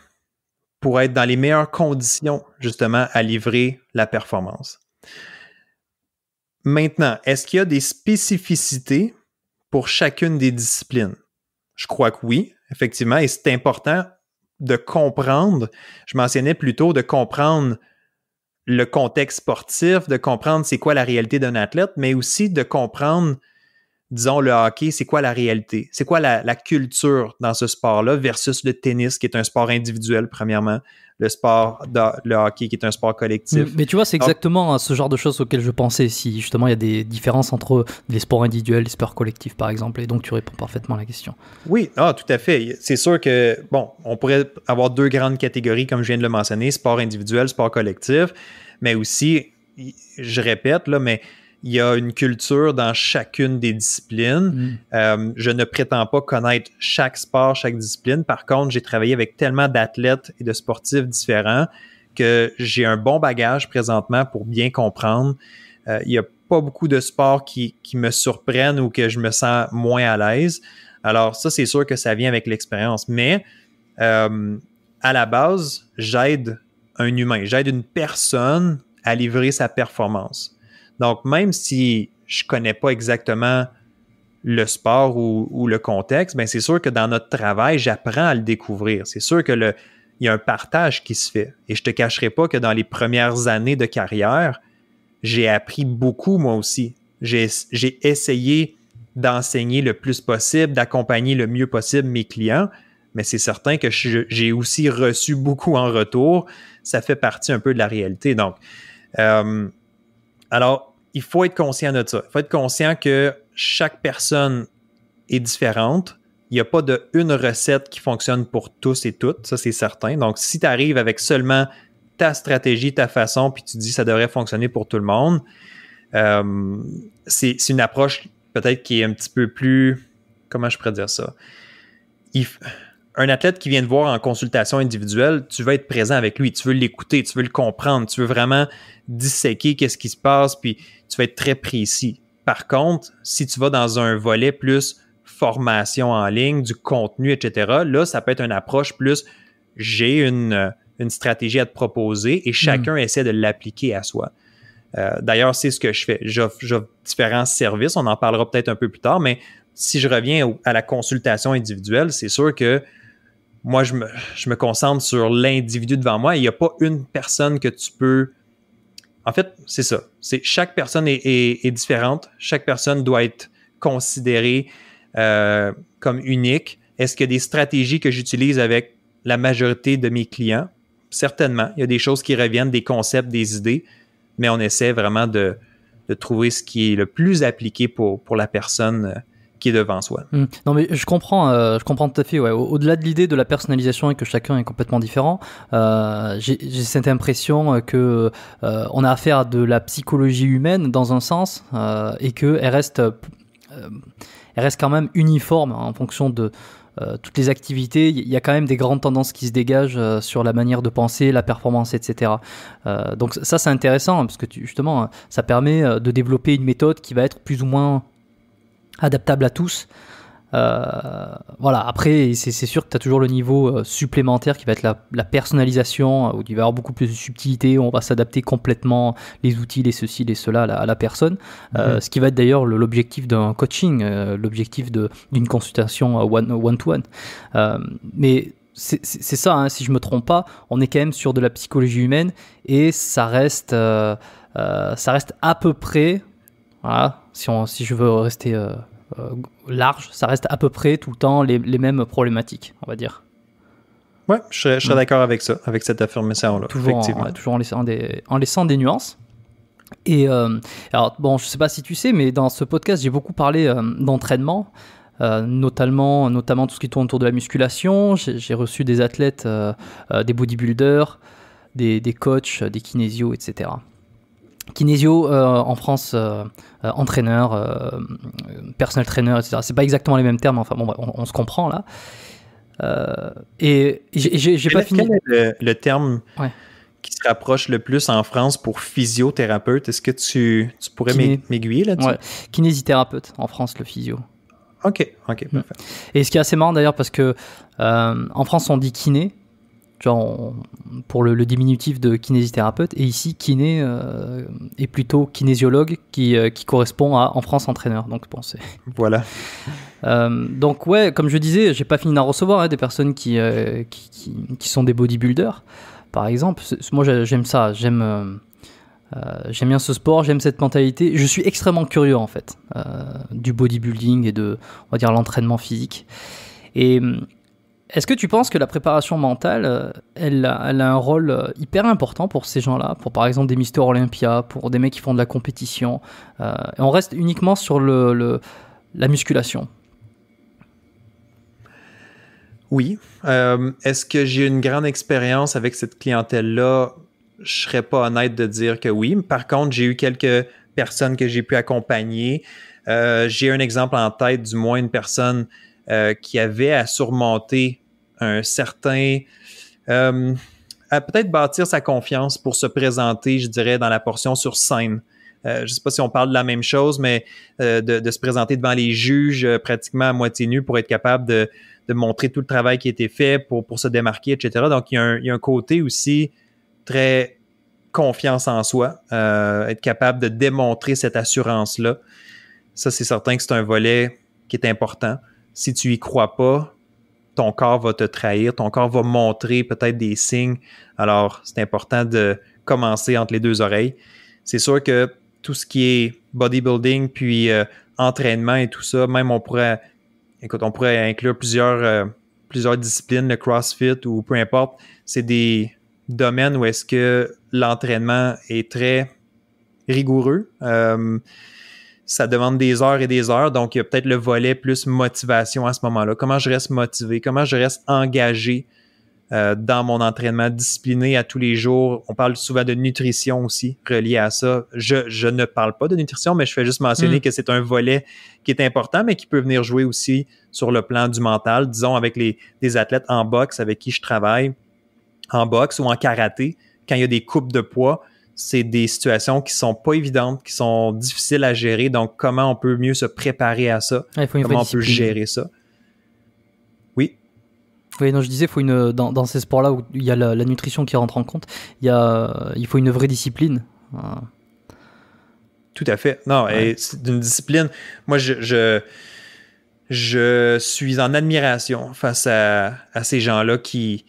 pour être dans les meilleures conditions, justement, à livrer la performance? Maintenant, est-ce qu'il y a des spécificités pour chacune des disciplines? Je crois que oui, effectivement, et c'est important de comprendre, je mentionnais plutôt, de comprendre le contexte sportif, de comprendre c'est quoi la réalité d'un athlète, mais aussi de comprendre, disons, le hockey, c'est quoi la réalité? C'est quoi la culture dans ce sport-là versus le tennis, qui est un sport individuel, premièrement, le hockey, qui est un sport collectif. Mais tu vois, c'est exactement ce genre de choses auxquelles je pensais, si justement il y a des différences entre les sports individuels et les sports collectifs, par exemple, et donc tu réponds parfaitement à la question. Oui, tout à fait. C'est sûr que, on pourrait avoir deux grandes catégories, comme je viens de le mentionner, sport individuel, sport collectif, mais aussi, je répète, là, mais il y a une culture dans chacune des disciplines. Je ne prétends pas connaître chaque sport, chaque discipline. Par contre, j'ai travaillé avec tellement d'athlètes et de sportifs différents que j'ai un bon bagage présentement pour bien comprendre. Il n'y a pas beaucoup de sports qui me surprennent ou que je me sens moins à l'aise. Alors ça, c'est sûr que ça vient avec l'expérience. Mais à la base, j'aide un humain, j'aide une personne à livrer sa performance. Donc, même si je ne connais pas exactement le sport ou le contexte, bien, c'est sûr que dans notre travail, j'apprends à le découvrir. C'est sûr qu'il y a un partage qui se fait. Et je ne te cacherai pas que dans les premières années de carrière, j'ai appris beaucoup moi aussi. J'ai essayé d'enseigner le plus possible, d'accompagner le mieux possible mes clients, mais c'est certain que j'ai aussi reçu beaucoup en retour. Ça fait partie un peu de la réalité. Donc, alors, il faut être conscient de ça. Il faut être conscient que chaque personne est différente. Il n'y a pas une recette qui fonctionne pour tous et toutes, ça c'est certain. Donc, si tu arrives avec seulement ta stratégie, ta façon, puis tu dis que ça devrait fonctionner pour tout le monde, c'est une approche peut-être qui est un petit peu plus... Comment je pourrais dire ça? Un athlète qui vient te voir en consultation individuelle, tu veux être présent avec lui, tu veux l'écouter, tu veux le comprendre, tu veux vraiment disséquer qu'est-ce qui se passe, puis tu vas être très précis. Par contre, si tu vas dans un volet plus formation en ligne, du contenu, etc., là, ça peut être une approche plus j'ai une stratégie à te proposer et chacun essaie de l'appliquer à soi. D'ailleurs, c'est ce que je fais. J'offre différents services, on en parlera peut-être un peu plus tard, mais si je reviens à la consultation individuelle, c'est sûr que moi, je me concentre sur l'individu devant moi. Il n'y a pas une personne que tu peux... En fait, c'est ça. Chaque personne est différente. Chaque personne doit être considérée comme unique. Est-ce qu'il y a des stratégies que j'utilise avec la majorité de mes clients? Certainement. Il y a des choses qui reviennent, des concepts, des idées, mais on essaie vraiment de trouver ce qui est le plus appliqué pour la personne qui est devant soi. Non mais je comprends tout à fait. Ouais. Au-delà de l'idée de la personnalisation et que chacun est complètement différent, j'ai cette impression que on a affaire à de la psychologie humaine dans un sens et que elle reste quand même uniforme en fonction de toutes les activités. Il y a quand même des grandes tendances qui se dégagent sur la manière de penser, la performance, etc. Donc ça c'est intéressant parce que justement ça permet de développer une méthode qui va être plus ou moins adaptable à tous. Voilà. Après, c'est sûr que tu as toujours le niveau supplémentaire qui va être la personnalisation, où il va y avoir beaucoup plus de subtilité, où on va s'adapter complètement les outils, les ceci, les cela à la personne. Ce qui va être d'ailleurs l'objectif d'un coaching, l'objectif d'une consultation one-to-one. Mais c'est ça, hein, si je ne me trompe pas, on est quand même sur de la psychologie humaine et ça reste à peu près... Voilà, si je veux rester large, ça reste à peu près tout le temps les mêmes problématiques, on va dire. Ouais, je serais d'accord avec ça, avec cette affirmation-là. Toujours en laissant des nuances. Et alors, bon, je ne sais pas si tu sais, mais dans ce podcast, j'ai beaucoup parlé d'entraînement. notamment tout ce qui tourne autour de la musculation. J'ai reçu des athlètes, des bodybuilders, des coachs, des kinésios, etc. Kinésio en France, entraîneur, personal trainer, etc. C'est pas exactement les mêmes termes, enfin bon, on se comprend là. Et j'ai pas fini. Quel est le terme qui se rapproche le plus en France pour physiothérapeute? Est-ce que tu pourrais m'aiguiller là-dessus? Ouais. Kinésithérapeute en France, le physio. Ok, parfait. Et ce qui est assez marrant d'ailleurs, parce que en France on dit kiné, genre pour le diminutif de kinésithérapeute, et ici kiné est plutôt kinésiologue qui correspond à en France entraîneur. Donc bon, c'est voilà. Donc ouais, comme je disais, j'ai pas fini d'en recevoir des personnes qui sont des bodybuilders par exemple. Moi j'aime ça, j'aime bien ce sport, j'aime cette mentalité. Je suis extrêmement curieux en fait du bodybuilding et de, on va dire, l'entraînement physique. Et est-ce que tu penses que la préparation mentale, elle a un rôle hyper important pour ces gens-là, pour par exemple des Mister Olympia, pour des mecs qui font de la compétition, et on reste uniquement sur la musculation? Oui. Est-ce que j'ai une grande expérience avec cette clientèle-là? Je ne serais pas honnête de dire que oui. Par contre, j'ai eu quelques personnes que j'ai pu accompagner. J'ai un exemple en tête, du moins une personne qui avait à surmonter un certain... à peut-être bâtir sa confiance pour se présenter, je dirais, dans la portion sur scène. Je ne sais pas si on parle de la même chose, mais de se présenter devant les juges pratiquement à moitié nu pour être capable de montrer tout le travail qui a été fait pour se démarquer, etc. Donc, il y a un côté aussi très confiance en soi, être capable de démontrer cette assurance-là. Ça, c'est certain que c'est un volet qui est important. Si tu y crois pas, ton corps va te trahir, ton corps va montrer peut-être des signes. Alors, c'est important de commencer entre les deux oreilles. C'est sûr que tout ce qui est bodybuilding, puis entraînement et tout ça, même on pourrait inclure plusieurs disciplines, le CrossFit ou peu importe. C'est des domaines où est-ce que l'entraînement est très rigoureux. Ça demande des heures et des heures, donc il y a peut-être le volet plus motivation à ce moment-là. Comment je reste motivé? Comment je reste engagé dans mon entraînement, discipliné à tous les jours? On parle souvent de nutrition aussi, relié à ça. Je ne parle pas de nutrition, mais je fais juste mentionner que c'est un volet qui est important, mais qui peut venir jouer aussi sur le plan du mental. Disons, avec des athlètes en boxe avec qui je travaille, en boxe ou en karaté, quand il y a des coupes de poids, c'est des situations qui sont pas évidentes, qui sont difficiles à gérer. Donc, comment on peut mieux se préparer à ça? Comment on peut gérer ça? Oui. Oui, non, je disais, dans ces sports-là où il y a la nutrition qui rentre en compte, il faut une vraie discipline. Tout à fait. Non, ouais. Et c'est une discipline. Moi, je suis en admiration face à ces gens-là qui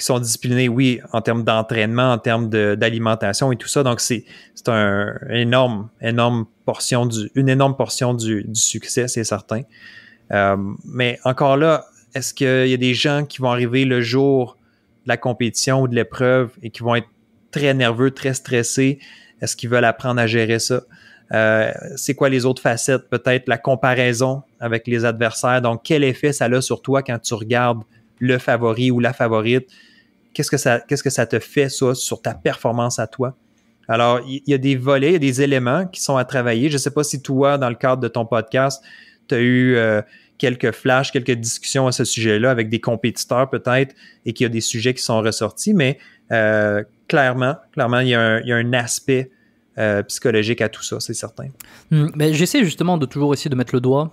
sont disciplinés, oui, en termes d'entraînement, en termes d'alimentation et tout ça. Donc, c'est une énorme portion du succès, c'est certain. Mais encore là, est-ce qu'il y a des gens qui vont arriver le jour de la compétition ou de l'épreuve et qui vont être très nerveux, très stressés? Est-ce qu'ils veulent apprendre à gérer ça? C'est quoi les autres facettes? Peut-être la comparaison avec les adversaires. Donc, quel effet ça a sur toi quand tu regardes le favori ou la favorite? Qu'est-ce que ça te fait, ça, sur ta performance à toi? Alors, il y a des volets, il y a des éléments qui sont à travailler. Je ne sais pas si toi, dans le cadre de ton podcast, tu as eu quelques flashs, quelques discussions à ce sujet-là avec des compétiteurs peut-être et qu'il y a des sujets qui sont ressortis, mais clairement, il y a un aspect psychologique à tout ça, c'est certain. Mais j'essaie justement de toujours essayer de mettre le doigt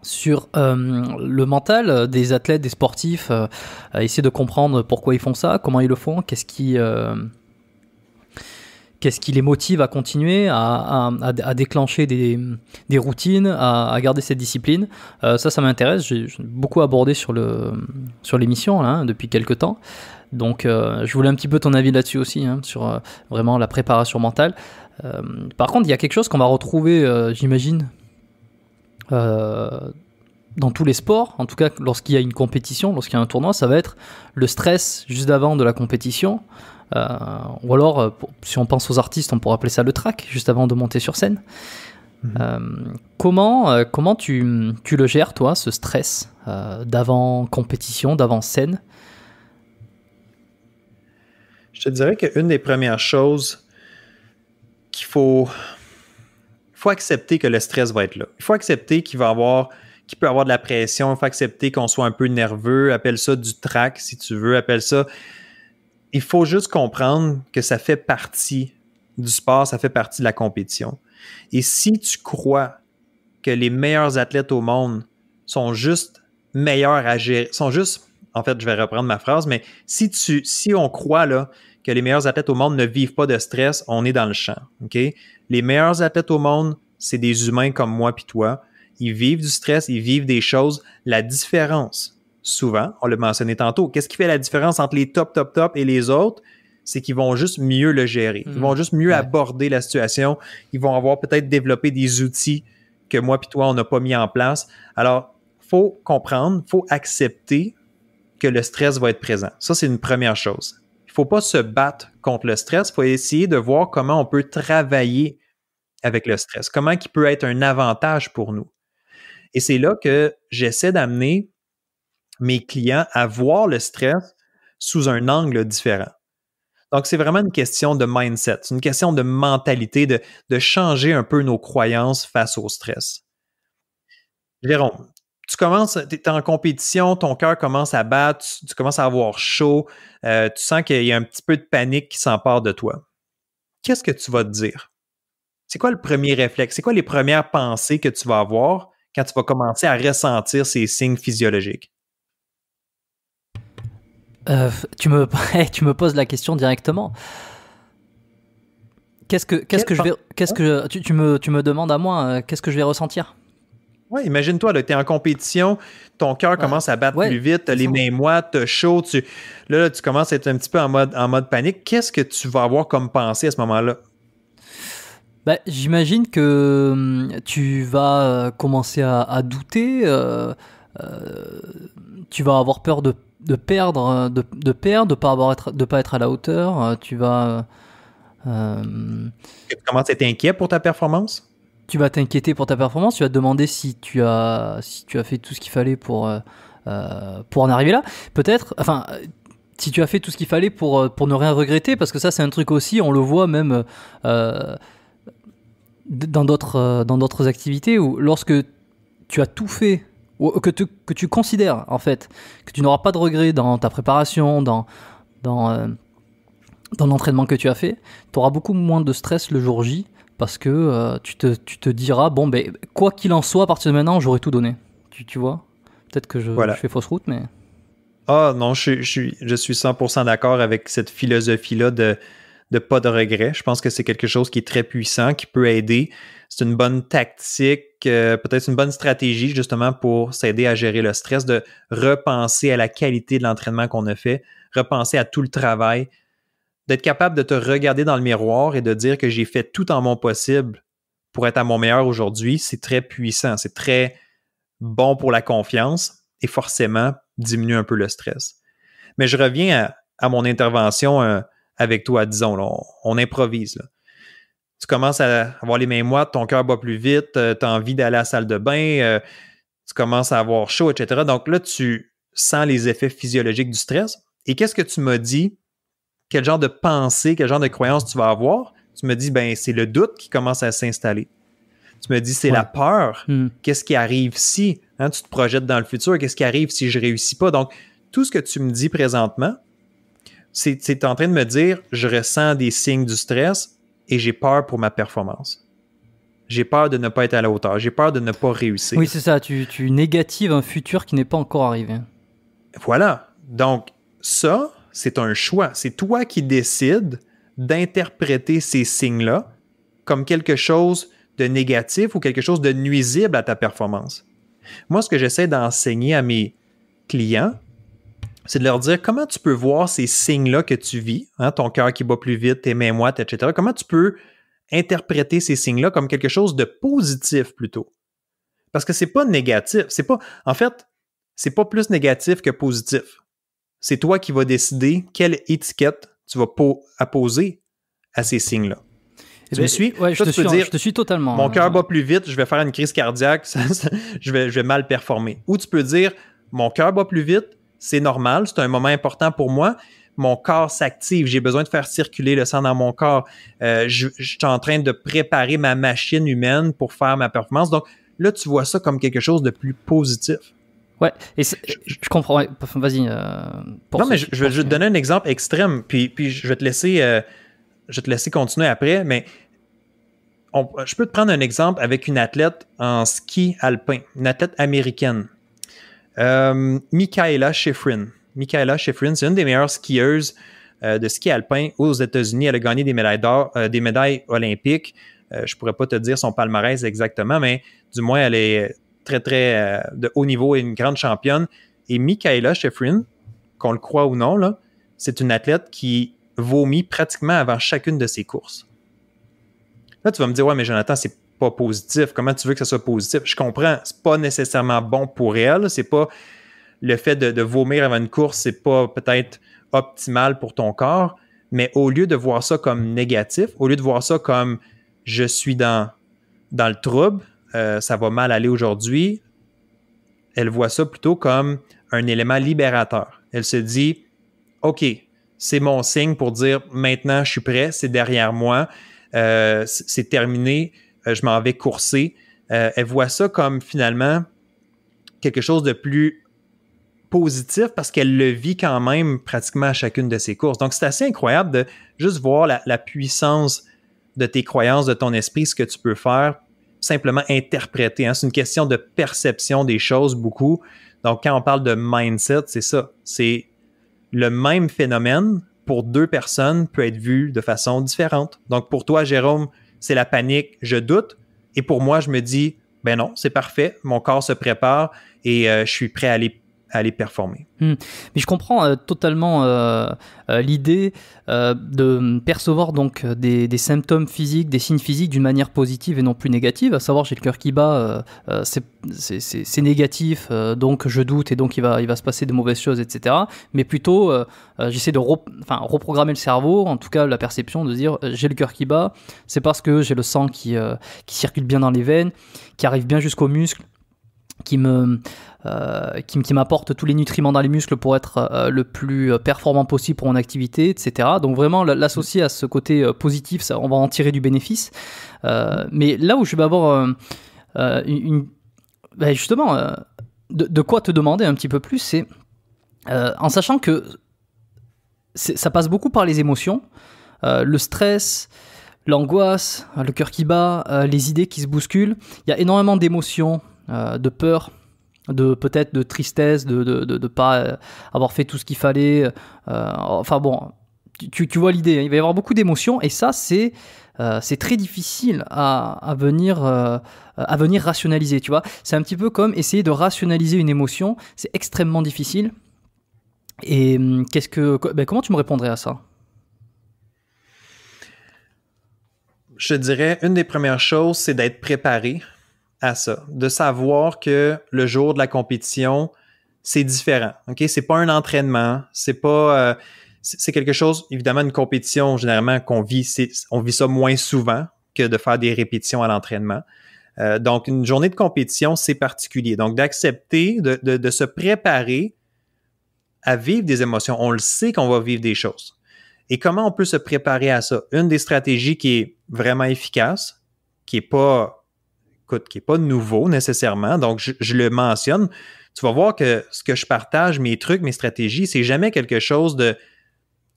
sur le mental des athlètes, des sportifs, essayer de comprendre pourquoi ils font ça, comment ils le font, qu'est-ce qui les motive à continuer, à déclencher des routines, à garder cette discipline. Ça m'intéresse. J'ai beaucoup abordé sur l'émission là, depuis quelques temps. Donc, je voulais un petit peu ton avis là-dessus aussi, sur vraiment la préparation mentale. Par contre, il y a quelque chose qu'on va retrouver, j'imagine, dans tous les sports, en tout cas lorsqu'il y a une compétition, lorsqu'il y a un tournoi, ça va être le stress juste avant de la compétition. Ou alors, si on pense aux artistes, on pourrait appeler ça le track, juste avant de monter sur scène. Comment tu le gères, toi, ce stress d'avant compétition, d'avant scène? Je te dirais qu'une des premières choses qu'il faut accepter que le stress va être là. Il faut accepter qu'il peut avoir de la pression. Il faut accepter qu'on soit un peu nerveux. Appelle ça du trac, si tu veux. Appelle ça. Il faut juste comprendre que ça fait partie du sport, ça fait partie de la compétition. Et si tu crois que les meilleurs athlètes au monde sont juste meilleurs à gérer, en fait, je vais reprendre ma phrase, mais si on croit là, que les meilleurs athlètes au monde ne vivent pas de stress, on est dans le champ. Okay? Les meilleurs athlètes au monde, c'est des humains comme moi puis toi. Ils vivent du stress, ils vivent des choses. La différence, souvent, on l'a mentionné tantôt, qu'est-ce qui fait la différence entre les top et les autres? C'est qu'ils vont juste mieux le gérer. Ils vont juste mieux aborder la situation. Ils vont avoir peut-être développé des outils que moi puis toi, on n'a pas mis en place. Alors, il faut comprendre, il faut accepter que le stress va être présent. Ça, c'est une première chose. Il ne faut pas se battre contre le stress. Il faut essayer de voir comment on peut travailler avec le stress, comment il peut être un avantage pour nous. Et c'est là que j'essaie d'amener mes clients à voir le stress sous un angle différent. Donc, c'est vraiment une question de mindset, c'est une question de mentalité, de changer un peu nos croyances face au stress. Jérôme, tu es en compétition, ton cœur commence à battre, tu commences à avoir chaud, tu sens qu'il y a un petit peu de panique qui s'empare de toi. Qu'est-ce que tu vas te dire? C'est quoi le premier réflexe? C'est quoi les premières pensées que tu vas avoir quand tu vas commencer à ressentir ces signes physiologiques? Tu me poses la question directement. Tu me demandes à moi, qu'est-ce que je vais ressentir? Oui, imagine-toi, tu es en compétition, ton cœur commence à battre plus vite, tu as les mains moites, tu as chaud, tu commences à être un petit peu en mode panique. Qu'est-ce que tu vas avoir comme pensée à ce moment-là? J'imagine que tu vas commencer à douter, tu vas avoir peur de perdre, de pas être à la hauteur, tu vas... Tu commences à être inquiet pour ta performance? Tu vas t'inquiéter pour ta performance, tu vas te demander si tu as fait tout ce qu'il fallait pour en arriver là. Peut-être, enfin, si tu as fait tout ce qu'il fallait pour ne rien regretter, parce que ça c'est un truc aussi, on le voit même dans d'autres activités où lorsque tu as tout fait, ou que tu considères en fait que tu n'auras pas de regrets dans ta préparation, dans l'entraînement que tu as fait, tu auras beaucoup moins de stress le jour J. Parce que tu te diras, bon, quoi qu'il en soit, à partir de maintenant, j'aurais tout donné. Tu vois? Peut-être que je fais fausse route, mais... Ah non, je suis 100% d'accord avec cette philosophie-là de pas de regret. Je pense que c'est quelque chose qui est très puissant, qui peut aider. C'est une bonne tactique, peut-être une bonne stratégie justement pour s'aider à gérer le stress, de repenser à la qualité de l'entraînement qu'on a fait, repenser à tout le travail, d'être capable de te regarder dans le miroir et de dire que j'ai fait tout en mon possible pour être à mon meilleur aujourd'hui, c'est très puissant, c'est très bon pour la confiance et forcément diminue un peu le stress. Mais je reviens à mon intervention avec toi, disons, là, on improvise. Là. Tu commences à avoir les mains moites, ton cœur bat plus vite, tu as envie d'aller à la salle de bain, tu commences à avoir chaud, etc. Donc là, tu sens les effets physiologiques du stress. Et qu'est-ce que tu m'as dit? Quel genre de pensée, quel genre de croyance tu vas avoir? Tu me dis, c'est le doute qui commence à s'installer. Tu me dis, c'est la peur. Qu'est-ce qui arrive si? Hein, tu te projettes dans le futur. Qu'est-ce qui arrive si je ne réussis pas? Donc, tout ce que tu me dis présentement, c'est en train de me dire, je ressens des signes du stress et j'ai peur pour ma performance. J'ai peur de ne pas être à la hauteur. J'ai peur de ne pas réussir. Oui, c'est ça. Tu négatives un futur qui n'est pas encore arrivé. Voilà. Donc, ça... c'est un choix. C'est toi qui décides d'interpréter ces signes-là comme quelque chose de négatif ou quelque chose de nuisible à ta performance. Moi, ce que j'essaie d'enseigner à mes clients, c'est de leur dire comment tu peux voir ces signes-là que tu vis, hein, ton cœur qui bat plus vite, tes mains moites, etc. Comment tu peux interpréter ces signes-là comme quelque chose de positif plutôt. Parce que c'est pas négatif. En fait, c'est pas plus négatif que positif. C'est toi qui vas décider quelle étiquette tu vas apposer à ces signes-là. Tu me suis? Ouais, Toi, je te suis totalement. Mon cœur bat plus vite, je vais faire une crise cardiaque, je vais mal performer. Ou tu peux dire, mon cœur bat plus vite, c'est normal, c'est un moment important pour moi. Mon corps s'active, j'ai besoin de faire circuler le sang dans mon corps. Je suis en train de préparer ma machine humaine pour faire ma performance. Donc là, tu vois ça comme quelque chose de plus positif. Ouais, et je comprends. Ouais, vas-y. Non, mais je vais te donner un exemple extrême, puis je vais te laisser continuer après, mais je peux te prendre un exemple avec une athlète en ski alpin, une athlète américaine, Mikaela Shiffrin. Mikaela Shiffrin, c'est une des meilleures skieuses de ski alpin aux États-Unis. Elle a gagné des médailles d'or, des médailles olympiques. Je ne pourrais pas te dire son palmarès exactement, mais du moins, elle est très, très de haut niveau et une grande championne. Et Mikaela Shiffrin, qu'on le croit ou non, là, c'est une athlète qui vomit pratiquement avant chacune de ses courses. Là, tu vas me dire, ouais, mais Jonathan, c'est pas positif. Comment tu veux que ça soit positif? Je comprends, c'est pas nécessairement bon pour elle. C'est pas le fait de vomir avant une course, c'est pas peut-être optimal pour ton corps. Mais au lieu de voir ça comme négatif, au lieu de voir ça comme je suis dans le trouble, ça va mal aller aujourd'hui, elle voit ça plutôt comme un élément libérateur. Elle se dit, OK, c'est mon signe pour dire maintenant je suis prêt, c'est derrière moi, c'est terminé, je m'en vais courser. Elle voit ça comme finalement quelque chose de plus positif parce qu'elle le vit quand même pratiquement à chacune de ses courses. Donc, c'est assez incroyable de juste voir la puissance de tes croyances, de ton esprit, ce que tu peux faire, simplement interpréter. Hein? C'est une question de perception des choses beaucoup. Donc, quand on parle de mindset, c'est ça. C'est le même phénomène pour deux personnes peut être vu de façon différente. Donc, pour toi, Jérôme, c'est la panique, je doute. Et pour moi, je me dis, ben non, c'est parfait, mon corps se prépare et je suis prêt à aller performer. Mais je comprends totalement l'idée de percevoir donc des symptômes physiques, des signes physiques d'une manière positive et non plus négative, à savoir j'ai le cœur qui bat, c'est négatif, donc je doute et donc il va se passer de mauvaises choses, etc. Mais plutôt j'essaie de reprogrammer le cerveau, en tout cas la perception de dire j'ai le cœur qui bat, c'est parce que j'ai le sang qui circule bien dans les veines, qui arrive bien jusqu'aux muscles, qui m'apporte tous les nutriments dans les muscles pour être le plus performant possible pour mon activité, etc. Donc vraiment l'associer à ce côté positif, ça, on va en tirer du bénéfice. Mais là où je vais avoir justement de quoi te demander un petit peu plus, c'est en sachant que ça passe beaucoup par les émotions, le stress, l'angoisse, le cœur qui bat, les idées qui se bousculent. Il y a énormément d'émotions, de peur, peut-être de tristesse, de pas avoir fait tout ce qu'il fallait. Enfin bon, tu vois l'idée. Hein, il va y avoir beaucoup d'émotions et ça, c'est très difficile à venir rationaliser. Tu vois, c'est un petit peu comme essayer de rationaliser une émotion. C'est extrêmement difficile. Et comment tu me répondrais à ça? Je dirais, une des premières choses, c'est d'être préparé à ça, de savoir que le jour de la compétition, c'est différent. Okay? C'est pas un entraînement, c'est pas, c'est quelque chose, évidemment, une compétition, généralement, on vit ça moins souvent que de faire des répétitions à l'entraînement. Donc, une journée de compétition, c'est particulier. Donc, d'accepter, de se préparer à vivre des émotions. On le sait qu'on va vivre des choses. Et comment on peut se préparer à ça? Une des stratégies qui est vraiment efficace, qui est pas nouveau nécessairement, donc je le mentionne. Tu vas voir que ce que je partage, mes trucs, mes stratégies, c'est jamais quelque chose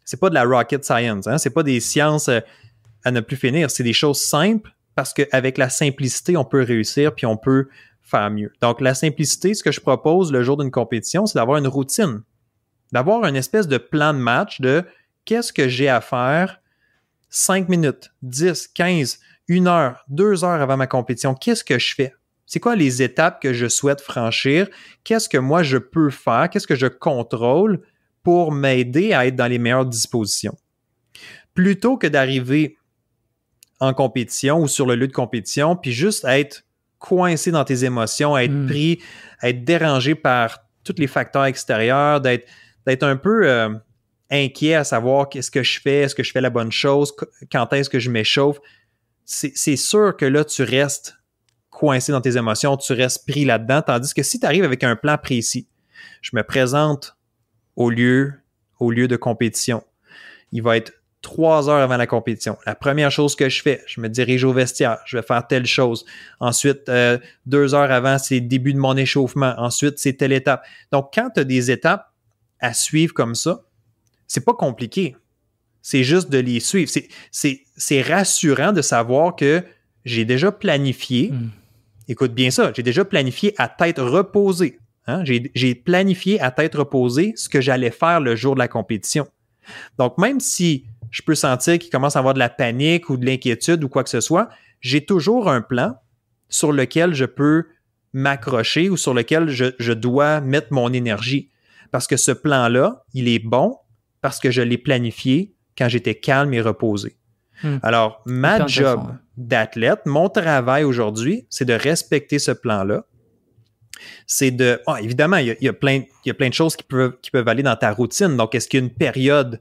c'est pas de la rocket science, hein? C'est pas des sciences à ne plus finir, c'est des choses simples parce qu'avec la simplicité, on peut réussir puis on peut faire mieux. Donc, la simplicité, ce que je propose le jour d'une compétition, c'est d'avoir une routine, d'avoir une espèce de plan de match de qu'est-ce que j'ai à faire 5 minutes, 10, 15, 1 heure, 2 heures avant ma compétition. Qu'est-ce que je fais? C'est quoi les étapes que je souhaite franchir? Qu'est-ce que moi je peux faire? Qu'est-ce que je contrôle pour m'aider à être dans les meilleures dispositions? Plutôt que d'arriver en compétition ou sur le lieu de compétition, puis juste être coincé dans tes émotions, être pris, être dérangé par tous les facteurs extérieurs, d'être un peu inquiet à savoir qu'est-ce que je fais, est-ce que je fais la bonne chose, quand est-ce que je m'échauffe. c'est sûr que là, tu restes coincé dans tes émotions, tu restes pris là-dedans, tandis que si tu arrives avec un plan précis, je me présente au lieu de compétition. Il va être 3 heures avant la compétition. La première chose que je fais, je me dirige au vestiaire, je vais faire telle chose. Ensuite, 2 heures avant, c'est le début de mon échauffement. Ensuite, c'est telle étape. Donc, quand tu as des étapes à suivre comme ça, c'est pas compliqué. C'est juste de les suivre. C'est rassurant de savoir que j'ai déjà planifié. Écoute bien ça, j'ai déjà planifié à tête reposée. Hein? J'ai planifié à tête reposée ce que j'allais faire le jour de la compétition. Donc, même si je peux sentir qu'il commence à avoir de la panique ou de l'inquiétude ou quoi que ce soit, j'ai toujours un plan sur lequel je peux m'accrocher ou sur lequel je dois mettre mon énergie. Parce que ce plan-là, il est bon parce que je l'ai planifié quand j'étais calme et reposé. Alors, ma job d'athlète, mon travail aujourd'hui, c'est de respecter ce plan-là. C'est de... évidemment, il y a plein de choses qui peuvent aller dans ta routine. Donc, est-ce qu'il y a une période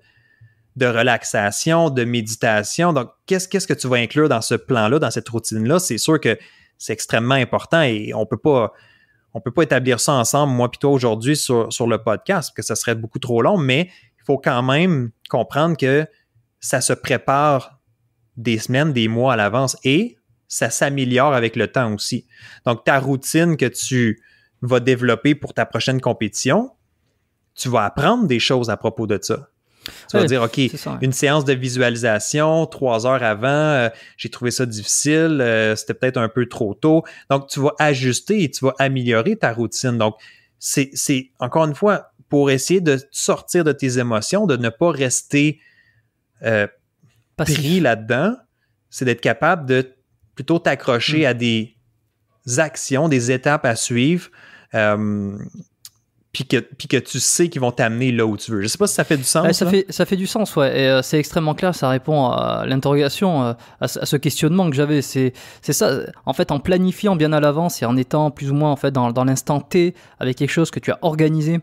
de relaxation, de méditation? Donc, qu'est-ce que tu vas inclure dans ce plan-là, dans cette routine-là? C'est sûr que c'est extrêmement important et on peut pas établir ça ensemble, moi et toi, aujourd'hui, sur le podcast, parce que ça serait beaucoup trop long, mais il faut quand même comprendre que ça se prépare des semaines, des mois à l'avance et ça s'améliore avec le temps aussi. Donc, ta routine que tu vas développer pour ta prochaine compétition, tu vas apprendre des choses à propos de ça. Tu vas dire, OK, une séance de visualisation, 3 heures avant, j'ai trouvé ça difficile, c'était peut-être un peu trop tôt. Donc, tu vas ajuster et tu vas améliorer ta routine. Donc, c'est encore une fois, pour essayer de sortir de tes émotions, de ne pas rester pris là-dedans, c'est d'être capable de plutôt t'accrocher à des actions, des étapes à suivre, puis que tu sais qu'ils vont t'amener là où tu veux. Je ne sais pas si ça fait du sens. Ça fait du sens, ouais. Et c'est extrêmement clair, ça répond à l'interrogation, à ce questionnement que j'avais. C'est ça, en fait, en planifiant bien à l'avance et en étant plus ou moins en fait, dans l'instant T, avec quelque chose que tu as organisé,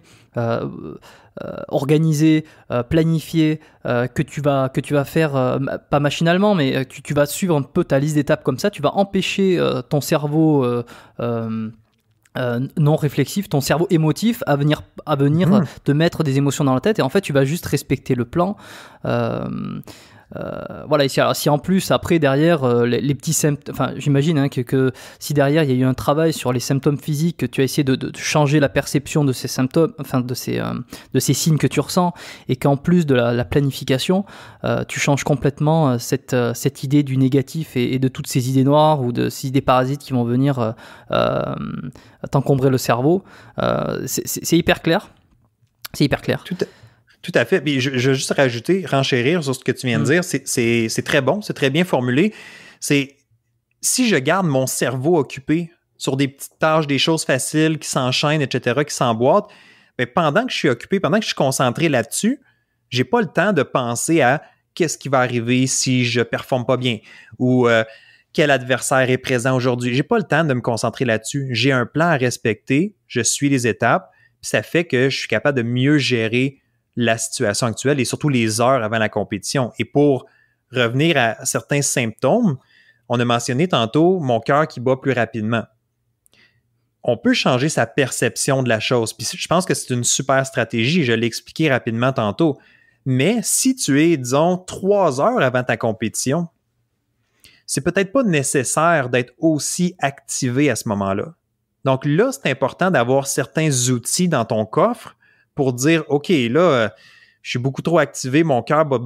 planifié, que tu vas faire, pas machinalement, mais tu vas suivre un peu ta liste d'étapes comme ça, tu vas empêcher ton cerveau... non réflexif, ton cerveau émotif à venir te mettre des émotions dans la tête, et en fait tu vas juste respecter le plan. Voilà, et si en plus après derrière les petits symptômes, enfin j'imagine que si derrière il y a eu un travail sur les symptômes physiques, que tu as essayé de changer la perception de ces symptômes, enfin de ces signes que tu ressens, et qu'en plus de la planification, tu changes complètement cette idée du négatif et de toutes ces idées noires ou de ces idées parasites qui vont venir t'encombrer le cerveau. C'est hyper clair. C'est hyper clair. Tout à fait. Puis je veux juste renchérir sur ce que tu viens de dire. C'est très bon, c'est très bien formulé. C'est si je garde mon cerveau occupé sur des petites tâches, des choses faciles qui s'enchaînent, etc., qui s'emboîtent, bien, pendant que je suis occupé, pendant que je suis concentré là-dessus, j'ai pas le temps de penser à qu'est-ce qui va arriver si je performe pas bien ou quel adversaire est présent aujourd'hui. J'ai pas le temps de me concentrer là-dessus. J'ai un plan à respecter, je suis les étapes, puis ça fait que je suis capable de mieux gérer la situation actuelle et surtout les heures avant la compétition. Et pour revenir à certains symptômes, on a mentionné tantôt mon cœur qui bat plus rapidement. On peut changer sa perception de la chose. Puis je pense que c'est une super stratégie. Je l'ai expliqué rapidement tantôt. Mais si tu es, disons, 3 heures avant ta compétition, c'est peut-être pas nécessaire d'être aussi activé à ce moment-là. Donc là, c'est important d'avoir certains outils dans ton coffre pour dire, OK, là, je suis beaucoup trop activé, mon cœur bat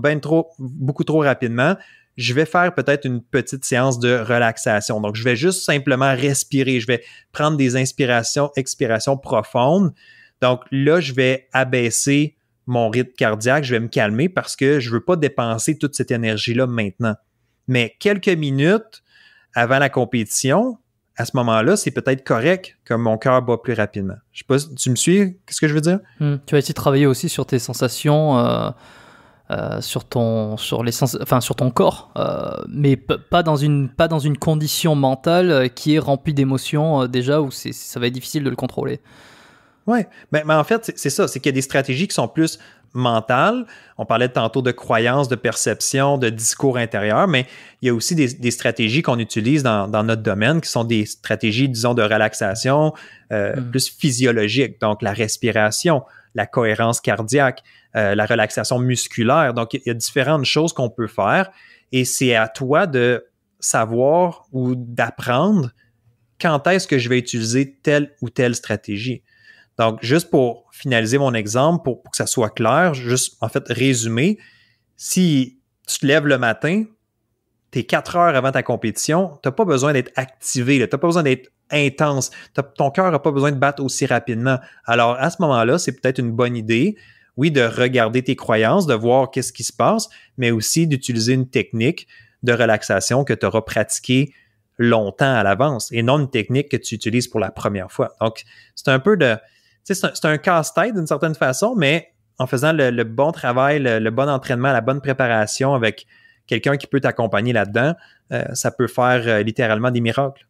beaucoup trop rapidement. Je vais faire peut-être une petite séance de relaxation. Donc, je vais juste simplement respirer. Je vais prendre des inspirations, expirations profondes. Donc, là, je vais abaisser mon rythme cardiaque. Je vais me calmer parce que je ne veux pas dépenser toute cette énergie-là maintenant. Mais quelques minutes avant la compétition, à ce moment-là, c'est peut-être correct que mon cœur bat plus rapidement. Je sais pas, tu me suis? Qu'est-ce que je veux dire? Tu vas essayer de travailler aussi sur tes sensations, sur ton corps, mais pas dans une condition mentale qui est remplie d'émotions déjà, où ça va être difficile de le contrôler. Oui, mais en fait, c'est ça, c'est qu'il y a des stratégies qui sont plus mentale. On parlait tantôt de croyances, de perception, de discours intérieur, mais il y a aussi des stratégies qu'on utilise dans notre domaine qui sont des stratégies, disons, de relaxation plus physiologiques. Donc, la respiration, la cohérence cardiaque, la relaxation musculaire. Donc, il y a différentes choses qu'on peut faire et c'est à toi de savoir ou d'apprendre quand est-ce que je vais utiliser telle ou telle stratégie. Donc, juste pour finaliser mon exemple, pour que ça soit clair, juste en fait résumer, si tu te lèves le matin, tu es 4 heures avant ta compétition, tu n'as pas besoin d'être activé, tu n'as pas besoin d'être intense, ton cœur n'a pas besoin de battre aussi rapidement. Alors, à ce moment-là, c'est peut-être une bonne idée, oui, de regarder tes croyances, de voir qu'est-ce qui se passe, mais aussi d'utiliser une technique de relaxation que tu auras pratiquée longtemps à l'avance et non une technique que tu utilises pour la première fois. Donc, c'est un peu c'est un casse-tête d'une certaine façon, mais en faisant le bon travail, le bon entraînement, la bonne préparation avec quelqu'un qui peut t'accompagner là-dedans, ça peut faire littéralement des miracles.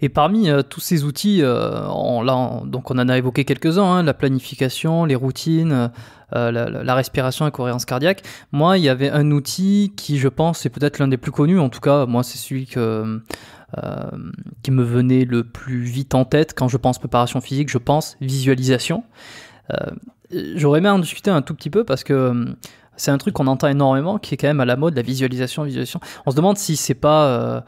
Et parmi tous ces outils, donc on en a évoqué quelques-uns, la planification, les routines, la respiration et la cohérence cardiaque. Moi, il y avait un outil qui, je pense, est peut-être l'un des plus connus. En tout cas, moi, c'est celui qui me venait le plus vite en tête quand je pense préparation physique, je pense visualisation. J'aurais aimé en discuter un tout petit peu parce que c'est un truc qu'on entend énormément, qui est quand même à la mode, la visualisation. On se demande si c'est pas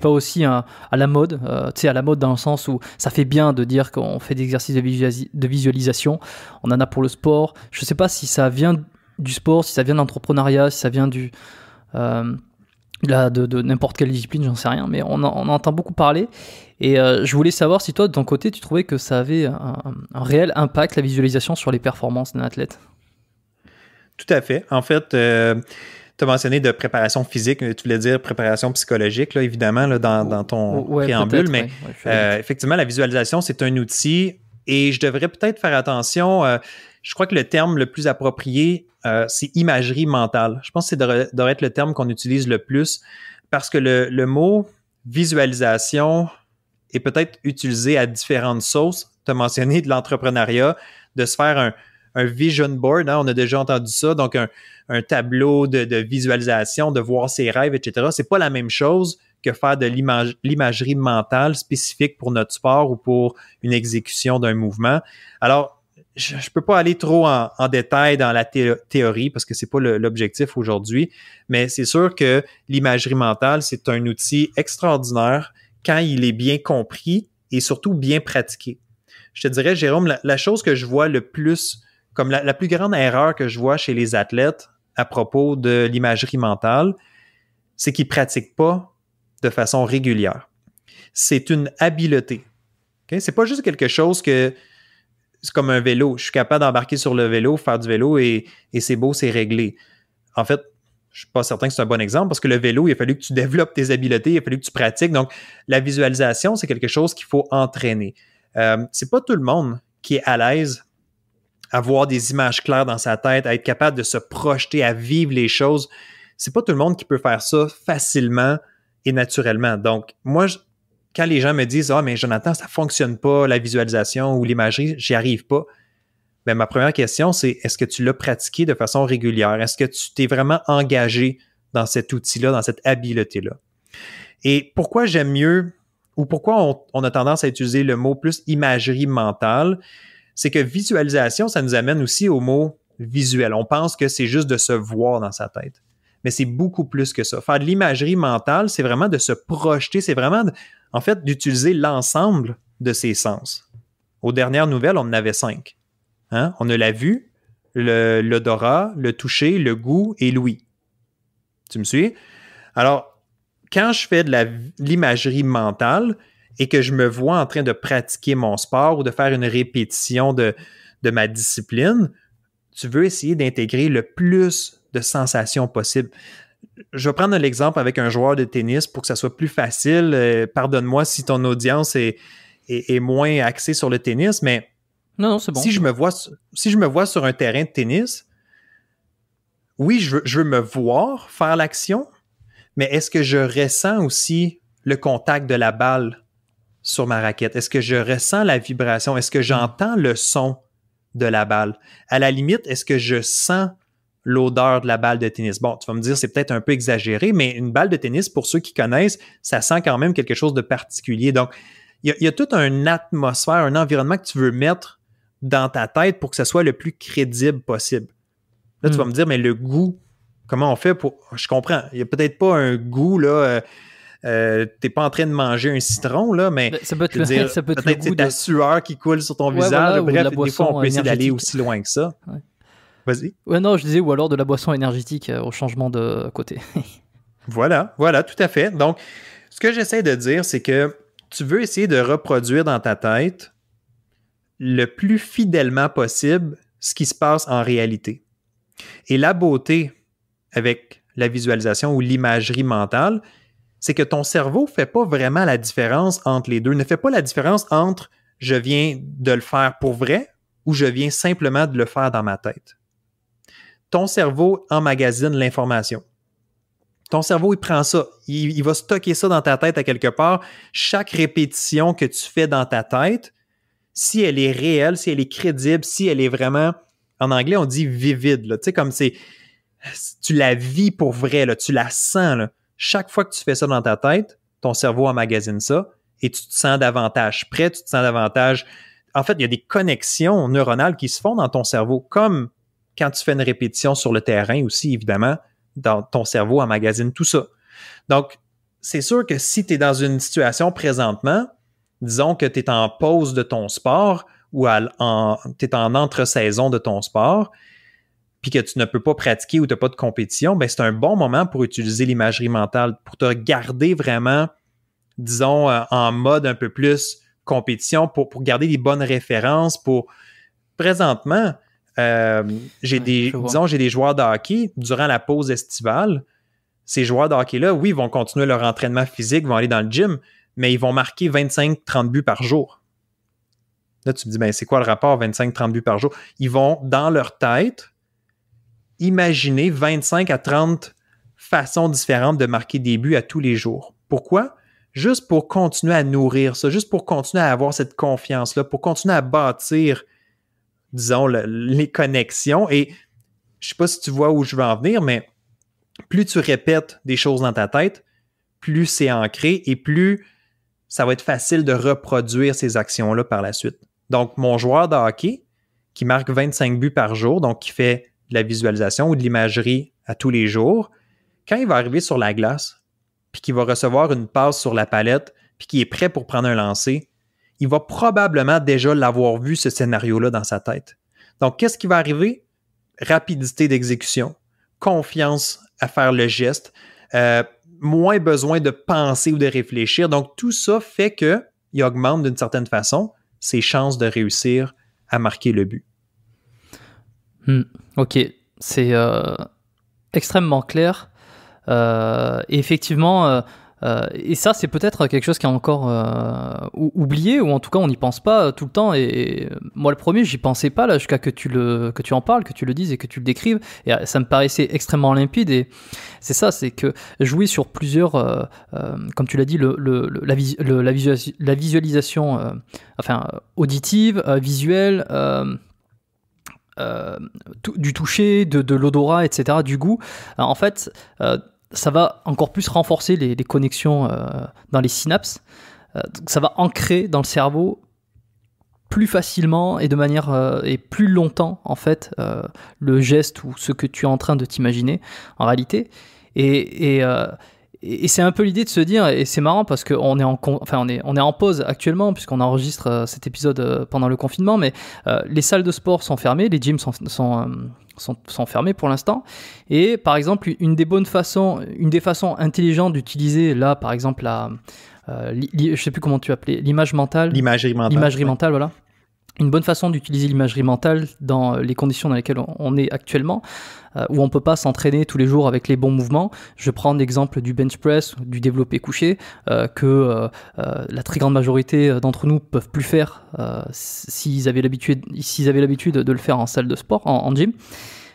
aussi à la mode, à la mode dans le sens où ça fait bien de dire qu'on fait des exercices de visualisation. On en a pour le sport. Je sais pas si ça vient du sport, si ça vient de l'entrepreneuriat, si ça vient de n'importe quelle discipline, j'en sais rien, mais on entend beaucoup parler. Et je voulais savoir si toi, de ton côté, tu trouvais que ça avait un réel impact, la visualisation, sur les performances d'un athlète. Tout à fait. En fait, tu as mentionné de préparation physique, tu voulais dire préparation psychologique, là, évidemment, là, dans ton préambule, mais effectivement, la visualisation, c'est un outil et je devrais peut-être faire attention. Je crois que le terme le plus approprié, c'est imagerie mentale. Je pense que c'est devrait être le terme qu'on utilise le plus parce que le mot visualisation est peut-être utilisé à différentes sauces. Tu as mentionné de l'entrepreneuriat, de se faire un vision board, on a déjà entendu ça, donc un tableau de visualisation, de voir ses rêves, etc. C'est pas la même chose que faire de l'imagerie mentale spécifique pour notre sport ou pour une exécution d'un mouvement. Alors, je ne peux pas aller trop en détail dans la théorie parce que c'est pas l'objectif aujourd'hui, mais c'est sûr que l'imagerie mentale, c'est un outil extraordinaire quand il est bien compris et surtout bien pratiqué. Je te dirais, Jérôme, la chose que je vois le plus, comme la plus grande erreur que je vois chez les athlètes à propos de l'imagerie mentale, c'est qu'ils ne pratiquent pas de façon régulière. C'est une habileté. Okay? C'est pas juste quelque chose que c'est comme un vélo. Je suis capable d'embarquer sur le vélo, faire du vélo et c'est beau, c'est réglé. En fait, je ne suis pas certain que c'est un bon exemple parce que le vélo, il a fallu que tu développes tes habiletés, il a fallu que tu pratiques. Donc, la visualisation, c'est quelque chose qu'il faut entraîner. C'est pas tout le monde qui est à l'aise à voir des images claires dans sa tête, à être capable de se projeter, à vivre les choses. C'est pas tout le monde qui peut faire ça facilement et naturellement. Donc, moi, quand les gens me disent « Ah, mais Jonathan, ça fonctionne pas, la visualisation ou l'imagerie, j'y arrive pas », bien, ma première question, c'est est-ce que tu l'as pratiqué de façon régulière? Est-ce que tu t'es vraiment engagé dans cet outil-là, dans cette habileté-là? Et pourquoi j'aime mieux ou pourquoi on a tendance à utiliser le mot plus imagerie mentale? C'est que visualisation, ça nous amène aussi au mot visuel. On pense que c'est juste de se voir dans sa tête. Mais c'est beaucoup plus que ça. Faire de l'imagerie mentale, c'est vraiment de se projeter, c'est vraiment, en fait, d'utiliser l'ensemble de ses sens. Aux dernières nouvelles, on en avait 5. Hein? On a la vue, l'odorat, le toucher, le goût et l'ouïe. Tu me suis? Alors, quand je fais de l'imagerie mentale et que je me vois en train de pratiquer mon sport ou de faire une répétition de ma discipline, tu veux essayer d'intégrer le plus de sensations possibles. Je vais prendre l'exemple avec un joueur de tennis pour que ça soit plus facile. Pardonne-moi si ton audience est moins axée sur le tennis, mais non, c'est bon. Si je me vois sur un terrain de tennis, oui, je veux me voir faire l'action, mais est-ce que je ressens aussi le contact de la balle sur ma raquette? Est-ce que je ressens la vibration? Est-ce que j'entends le son de la balle. À la limite, est-ce que je sens l'odeur de la balle de tennis? Bon, tu vas me dire, c'est peut-être un peu exagéré, mais une balle de tennis, pour ceux qui connaissent, ça sent quand même quelque chose de particulier. Donc, il y a toute une atmosphère, un environnement que tu veux mettre dans ta tête pour que ce soit le plus crédible possible. Là, tu vas me dire, mais le goût, comment on fait pour... Je comprends, il n'y a peut-être pas un goût, là... t'es pas en train de manger un citron, là, mais ça peut être, peut-être le goût ta sueur qui coule sur ton visage. Bref, des fois, on peut essayer d'aller aussi loin que ça. Ouais. Vas-y. Ouais, non, je disais, ou alors de la boisson énergétique au changement de côté. Voilà, tout à fait. Donc, ce que j'essaie de dire, c'est que tu veux essayer de reproduire dans ta tête le plus fidèlement possible ce qui se passe en réalité. Et la beauté avec la visualisation ou l'imagerie mentale, c'est que ton cerveau ne fait pas vraiment la différence entre les deux. Ne fait pas la différence entre je viens de le faire pour vrai ou je viens simplement de le faire dans ma tête. Ton cerveau emmagasine l'information. Ton cerveau, il prend ça. Il va stocker ça dans ta tête à quelque part. Chaque répétition que tu fais dans ta tête, si elle est réelle, si elle est crédible, si elle est vraiment, en anglais, on dit vivid. Tu sais, comme tu la vis pour vrai, là, tu la sens, là. Chaque fois que tu fais ça dans ta tête, ton cerveau emmagasine ça et tu te sens davantage prêt, tu te sens davantage... En fait, il y a des connexions neuronales qui se font dans ton cerveau, comme quand tu fais une répétition sur le terrain aussi, évidemment, dans ton cerveau emmagasine tout ça. Donc, c'est sûr que si tu es dans une situation présentement, disons que tu es en pause de ton sport ou tu es en entre-saison de ton sport, puis que tu ne peux pas pratiquer ou tu n'as pas de compétition, ben c'est un bon moment pour utiliser l'imagerie mentale, pour te garder vraiment, disons, en mode un peu plus compétition, pour garder des bonnes références. Présentement, j'ai des joueurs de hockey durant la pause estivale. Ces joueurs de hockey-là, oui, ils vont continuer leur entraînement physique, vont aller dans le gym, mais ils vont marquer 25-30 buts par jour. Là, tu me dis, ben c'est quoi le rapport 25-30 buts par jour? Ils vont, dans leur tête, imaginer 25 à 30 façons différentes de marquer des buts à tous les jours. Pourquoi? Juste pour continuer à nourrir ça, juste pour continuer à avoir cette confiance-là, pour continuer à bâtir, disons, les connexions. Et je ne sais pas si tu vois où je veux en venir, mais plus tu répètes des choses dans ta tête, plus c'est ancré et plus ça va être facile de reproduire ces actions-là par la suite. Donc, mon joueur de hockey qui marque 25 buts par jour, donc qui fait de la visualisation ou de l'imagerie à tous les jours, quand il va arriver sur la glace, puis qu'il va recevoir une passe sur la palette, puis qu'il est prêt pour prendre un lancer, il va probablement déjà l'avoir vu, ce scénario-là, dans sa tête. Donc, qu'est-ce qui va arriver? Rapidité d'exécution, confiance à faire le geste, moins besoin de penser ou de réfléchir. Donc, tout ça fait qu'il augmente d'une certaine façon ses chances de réussir à marquer le but. Ok, c'est extrêmement clair. Et effectivement, et ça, c'est peut-être quelque chose qui est encore oublié, ou en tout cas, on n'y pense pas tout le temps. Et moi, le premier, j'y pensais pas là, jusqu'à que tu en parles, que tu le dises et que tu le décrives. Et ça me paraissait extrêmement limpide. Et c'est ça, c'est que jouer sur plusieurs, comme tu l'as dit, la visualisation, auditive, visuelle. Du toucher, de l'odorat, etc., du goût, en fait, ça va encore plus renforcer les connexions dans les synapses. Donc ça va ancrer dans le cerveau plus facilement et de manière et plus longtemps, en fait, le geste ou ce que tu es en train de t'imaginer en réalité. Et c'est un peu l'idée de se dire, et c'est marrant parce qu'on est on est en pause actuellement puisqu'on enregistre cet épisode pendant le confinement, mais les salles de sport sont fermées, les gyms sont fermés pour l'instant. Et par exemple, une des façons intelligentes d'utiliser là, par exemple, je sais plus comment tu appelais, l'imagerie mentale, voilà. Une bonne façon d'utiliser l'imagerie mentale dans les conditions dans lesquelles on est actuellement, où on ne peut pas s'entraîner tous les jours avec les bons mouvements. Je prends l'exemple du bench press, du développé couché, que la très grande majorité d'entre nous ne peuvent plus faire s'ils avaient l'habitude de le faire en salle de sport, en gym.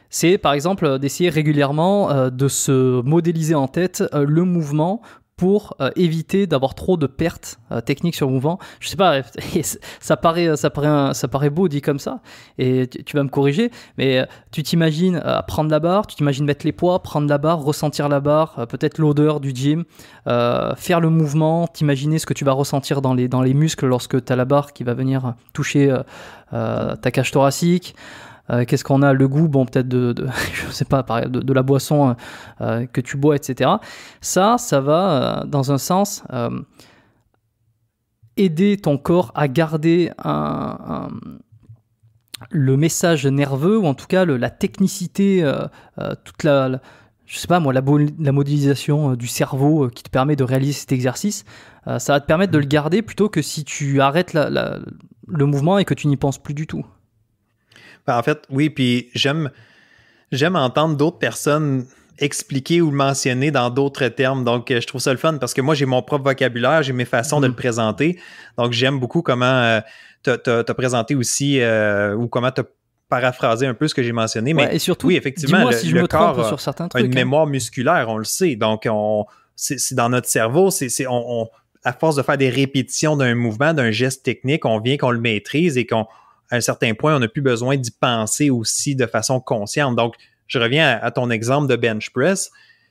C'est par exemple d'essayer régulièrement de se modéliser en tête le mouvement pour éviter d'avoir trop de pertes techniques sur le mouvement. Je sais pas, ça paraît beau dit comme ça, et tu vas me corriger, mais tu t'imagines prendre la barre, tu t'imagines mettre les poids, prendre la barre, ressentir la barre, peut-être l'odeur du gym, faire le mouvement, t'imaginer ce que tu vas ressentir dans les muscles lorsque tu as la barre qui va venir toucher ta cage thoracique. Qu'est-ce qu'on a, le goût, bon, peut-être je sais pas, de la boisson que tu bois, etc. Ça va, dans un sens, aider ton corps à garder le message nerveux, ou en tout cas la technicité, toute je sais pas moi, la modélisation du cerveau qui te permet de réaliser cet exercice. Ça va te permettre de le garder plutôt que si tu arrêtes le mouvement et que tu n'y penses plus du tout. En fait, oui, puis j'aime entendre d'autres personnes expliquer ou le mentionner dans d'autres termes. Donc, je trouve ça le fun parce que moi, j'ai mon propre vocabulaire, j'ai mes façons de le présenter. Donc, j'aime beaucoup comment t'as présenté aussi ou comment t'as paraphrasé un peu ce que j'ai mentionné. Mais et surtout, oui, effectivement, dis-moi si je me trompe corps sur certains trucs. A une mémoire musculaire, on le sait. Donc, c'est dans notre cerveau, à force de faire des répétitions d'un mouvement, d'un geste technique, on vient qu'on le maîtrise et qu'à un certain point, on n'a plus besoin d'y penser aussi de façon consciente. Donc, je reviens à ton exemple de bench press.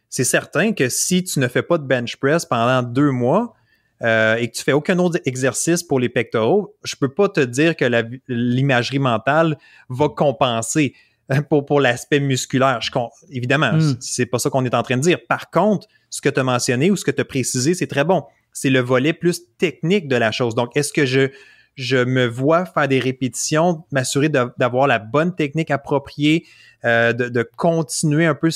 C'est certain que si tu ne fais pas de bench press pendant 2 mois et que tu fais aucun autre exercice pour les pectoraux, je peux pas te dire que l'imagerie mentale va compenser pour l'aspect musculaire. Évidemment, c'est pas ça qu'on est en train de dire. Par contre, ce que tu as mentionné ou ce que tu as précisé, c'est très bon. C'est le volet plus technique de la chose. Donc, est-ce que je me vois faire des répétitions, m'assurer d'avoir la bonne technique appropriée, de continuer un peu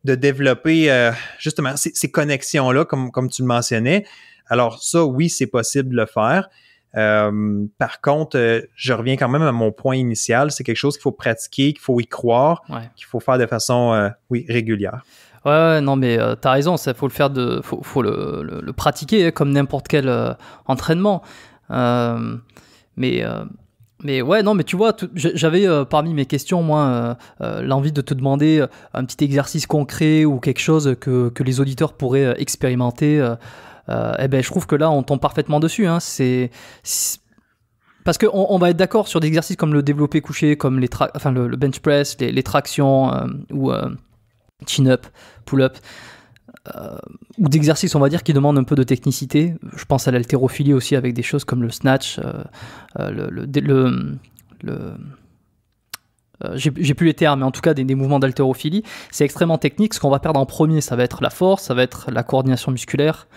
de développer justement ces connexions-là, comme tu le mentionnais. Alors ça, oui, c'est possible de le faire. Par contre, je reviens quand même à mon point initial. C'est quelque chose qu'il faut pratiquer, qu'il faut y croire, qu'il faut faire de façon régulière. Ouais, non, mais t'as raison, il faut le faire, faut le pratiquer comme n'importe quel entraînement. Mais ouais, non, mais tu vois, j'avais parmi mes questions, moi, l'envie de te demander un petit exercice concret ou quelque chose que les auditeurs pourraient expérimenter. Je trouve que là, on tombe parfaitement dessus. Hein. Parce qu'on va être d'accord sur des exercices comme le développé couché, comme le bench press, les tractions ou chin-up, pull-up. Ou d'exercices, on va dire, qui demandent un peu de technicité. Je pense à l'haltérophilie aussi, avec des choses comme le snatch, j'ai plus les termes, mais en tout cas des mouvements d'haltérophilie. C'est extrêmement technique. Ce qu'on va perdre en premier, ça va être la force, ça va être la coordination musculaire,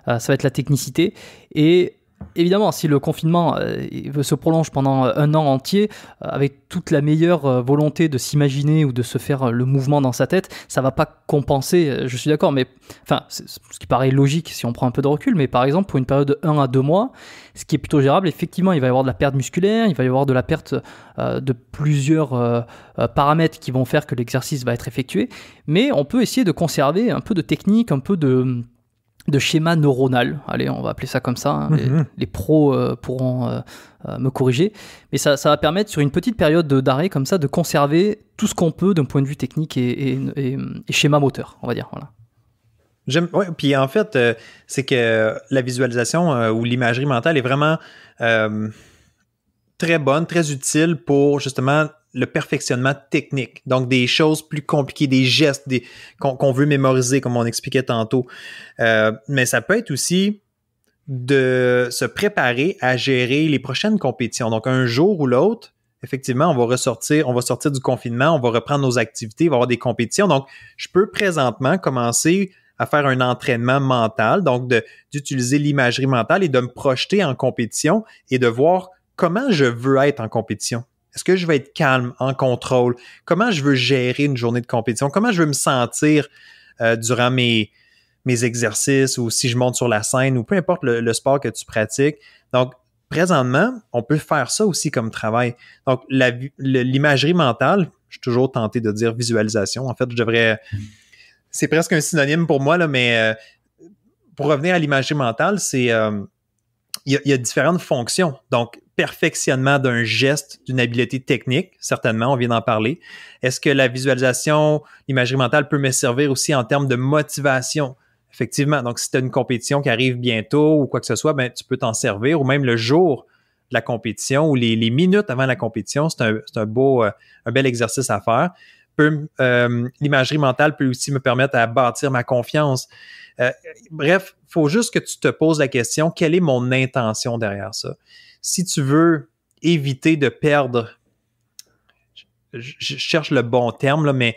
ça va être la technicité. Et évidemment, si le confinement se prolonge pendant 1 an entier, avec toute la meilleure volonté de s'imaginer ou de se faire le mouvement dans sa tête, ça va pas compenser, je suis d'accord, mais enfin, c'est ce qui paraît logique si on prend un peu de recul, mais par exemple, pour une période de 1 à 2 mois, ce qui est plutôt gérable, effectivement, il va y avoir de la perte musculaire, il va y avoir de la perte de plusieurs paramètres qui vont faire que l'exercice va être effectué, mais on peut essayer de conserver un peu de technique, un peu de schéma neuronal, allez, on va appeler ça comme ça, hein. Les pros pourront me corriger, mais ça va permettre sur une petite période d'arrêt comme ça de conserver tout ce qu'on peut d'un point de vue technique et schéma moteur, on va dire, voilà. Ouais, puis en fait, c'est que la visualisation ou l'imagerie mentale est vraiment très bonne, très utile pour justement le perfectionnement technique. Donc, des choses plus compliquées, des gestes qu'on veut mémoriser, comme on expliquait tantôt. Mais ça peut être aussi de se préparer à gérer les prochaines compétitions. Donc, un jour ou l'autre, effectivement, on va sortir du confinement, on va reprendre nos activités, il va y avoir des compétitions. Donc, je peux présentement commencer à faire un entraînement mental, donc d'utiliser l'imagerie mentale et de me projeter en compétition et de voir comment je veux être en compétition. Est-ce que je vais être calme, en contrôle? Comment je veux gérer une journée de compétition? Comment je veux me sentir durant mes exercices ou si je monte sur la scène ou peu importe le sport que tu pratiques? Donc, présentement, on peut faire ça aussi comme travail. Donc, l'imagerie mentale, je suis toujours tenté de dire visualisation. En fait, c'est presque un synonyme pour moi, là, mais pour revenir à l'imagerie mentale, c'est il y a différentes fonctions. Donc, perfectionnement d'un geste, d'une habileté technique, certainement, on vient d'en parler. Est-ce que la visualisation, l'imagerie mentale peut me servir aussi en termes de motivation? Effectivement. Donc, si tu as une compétition qui arrive bientôt ou quoi que ce soit, ben, tu peux t'en servir, ou même le jour de la compétition ou les minutes avant la compétition. C'est un bel exercice à faire. L'imagerie mentale peut aussi me permettre à bâtir ma confiance. Bref, il faut juste que tu te poses la question, quelle est mon intention derrière ça? Si tu veux éviter de perdre, je cherche le bon terme, là, mais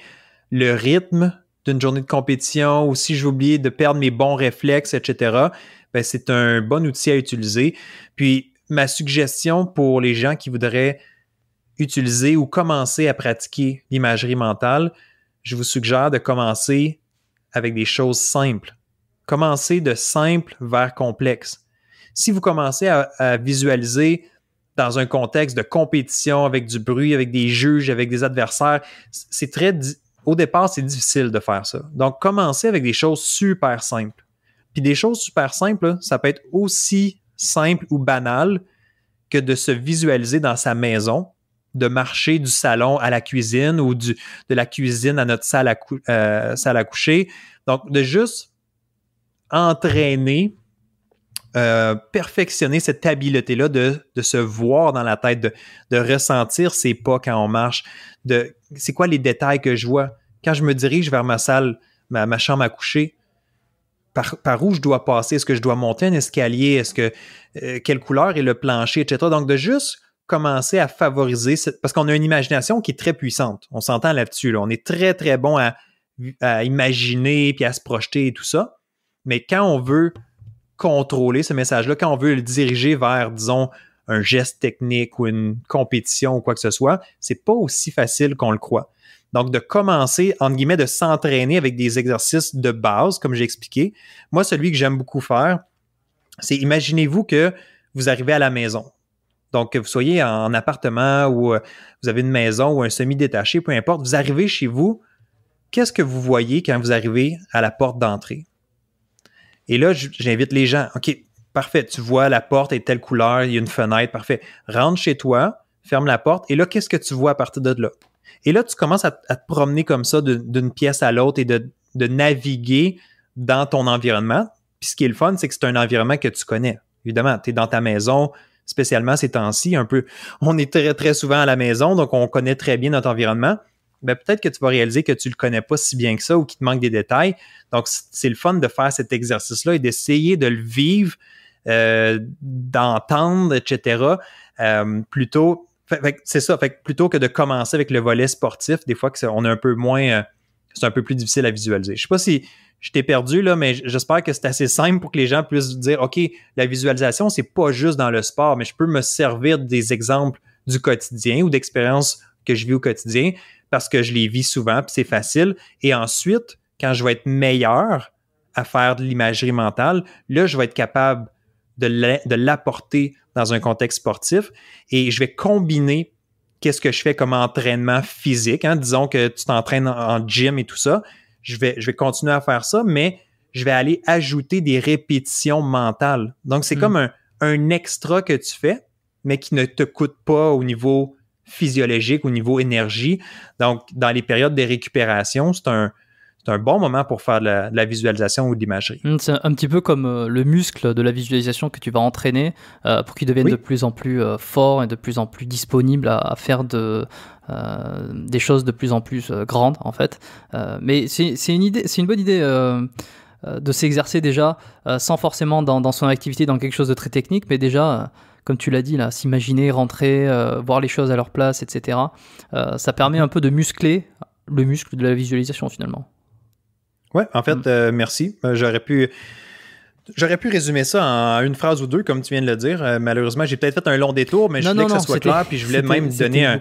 le rythme d'une journée de compétition, ou si j'ai oublié de perdre mes bons réflexes, etc., ben, c'est un bon outil à utiliser. Puis, ma suggestion pour les gens qui voudraient utiliser ou commencer à pratiquer l'imagerie mentale, je vous suggère de commencer avec des choses simples. Commencez de simple vers complexe. Si vous commencez à visualiser dans un contexte de compétition, avec du bruit, avec des juges, avec des adversaires, au départ, c'est difficile de faire ça. Donc, commencez avec des choses super simples. Puis des choses super simples, ça peut être aussi simple ou banal que de se visualiser dans sa maison, de marcher du salon à la cuisine ou de la cuisine à notre salle à coucher. Donc, de juste entraîner, perfectionner cette habileté-là de se voir dans la tête, de ressentir ses pas quand on marche, c'est quoi les détails que je vois. Quand je me dirige vers ma salle, ma chambre à coucher, par où je dois passer? Est-ce que je dois monter un escalier? Est-ce que quelle couleur est le plancher, etc. Donc, de juste commencer à favoriser, parce qu'on a une imagination qui est très puissante. On s'entend là-dessus. Là. On est très, très bon à imaginer puis à se projeter et tout ça. Mais quand on veut contrôler ce message-là, quand on veut le diriger vers, disons, un geste technique ou une compétition ou quoi que ce soit, c'est pas aussi facile qu'on le croit. Donc, de commencer, entre guillemets, de s'entraîner avec des exercices de base, comme j'ai expliqué. Moi, celui que j'aime beaucoup faire, c'est imaginez-vous que vous arrivez à la maison. Donc, que vous soyez en appartement ou vous avez une maison ou un semi-détaché, peu importe, vous arrivez chez vous, qu'est-ce que vous voyez quand vous arrivez à la porte d'entrée? Et là, j'invite les gens, OK, parfait, tu vois la porte est de telle couleur, il y a une fenêtre, parfait. Rentre chez toi, ferme la porte, et là, qu'est-ce que tu vois à partir de là? Et là, tu commences à te promener comme ça d'une pièce à l'autre et de naviguer dans ton environnement. Puis ce qui est le fun, c'est que c'est un environnement que tu connais. Évidemment, tu es dans ta maison, spécialement ces temps-ci, un peu. On est très, très souvent à la maison, donc on connaît très bien notre environnement. Ben, peut-être que tu vas réaliser que tu ne le connais pas si bien que ça ou qu'il te manque des détails. Donc, c'est le fun de faire cet exercice-là et d'essayer de le vivre, d'entendre, etc. Plutôt, c'est ça. Plutôt que de commencer avec le volet sportif, des fois on est un peu moins, c'est un peu plus difficile à visualiser. Je ne sais pas si je t'ai perdu, là, mais j'espère que c'est assez simple pour que les gens puissent dire, OK, la visualisation, c'est pas juste dans le sport, mais je peux me servir des exemples du quotidien ou d'expériences que je vis au quotidien parce que je les vis souvent, puis c'est facile. Et ensuite, quand je vais être meilleur à faire de l'imagerie mentale, là, je vais être capable de l'apporter dans un contexte sportif et je vais combiner qu'est-ce que je fais comme entraînement physique. Hein? Disons que tu t'entraînes en gym et tout ça. Je vais continuer à faire ça, mais je vais aller ajouter des répétitions mentales. Donc, c'est comme un extra que tu fais, mais qui ne te coûte pas au niveau physiologique, au niveau énergie. Donc, dans les périodes de récupération, c'est un bon moment pour faire de la visualisation ou de l'imagerie. C'est un petit peu comme le muscle de la visualisation que tu vas entraîner pour qu'il devienne de plus en plus fort et de plus en plus disponible à faire des choses de plus en plus grandes, en fait. Mais c'est une bonne idée de s'exercer déjà sans forcément dans son activité, dans quelque chose de très technique, mais déjà... comme tu l'as dit, là, s'imaginer, rentrer, voir les choses à leur place, etc. Ça permet un peu de muscler le muscle de la visualisation, finalement. Oui, en fait, merci. J'aurais pu résumer ça en une phrase ou deux, comme tu viens de le dire. Malheureusement, j'ai peut-être fait un long détour, mais je voulais que ça soit clair, puis je voulais même donner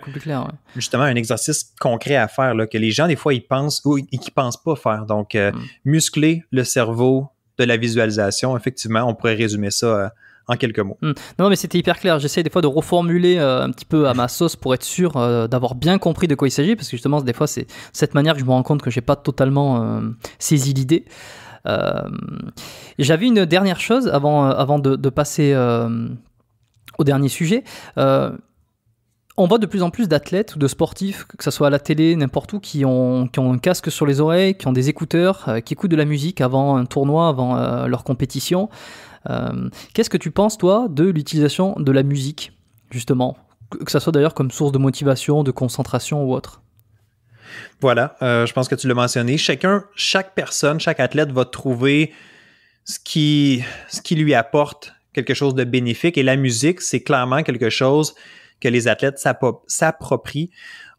justement un exercice concret à faire, là, que les gens, des fois, ils pensent ou qu'ils ne pensent pas faire. Donc, muscler le cerveau de la visualisation, effectivement, on pourrait résumer ça en quelques mots. Non, mais c'était hyper clair. J'essaie des fois de reformuler un petit peu à ma sauce pour être sûr d'avoir bien compris de quoi il s'agit, parce que justement, des fois, c'est cette manière que je me rends compte que j'ai pas totalement saisi l'idée. J'avais une dernière chose avant de passer au dernier sujet. On voit de plus en plus d'athlètes ou de sportifs, que ce soit à la télé, n'importe où, qui ont un casque sur les oreilles, qui ont des écouteurs, qui écoutent de la musique avant un tournoi, avant leur compétition. Qu'est-ce que tu penses, toi, de l'utilisation de la musique, justement, que ça soit d'ailleurs comme source de motivation, de concentration ou autre? Voilà, je pense que tu l'as mentionné. Chaque personne, chaque athlète va trouver ce qui lui apporte quelque chose de bénéfique. Et la musique, c'est clairement quelque chose que les athlètes s'approprient.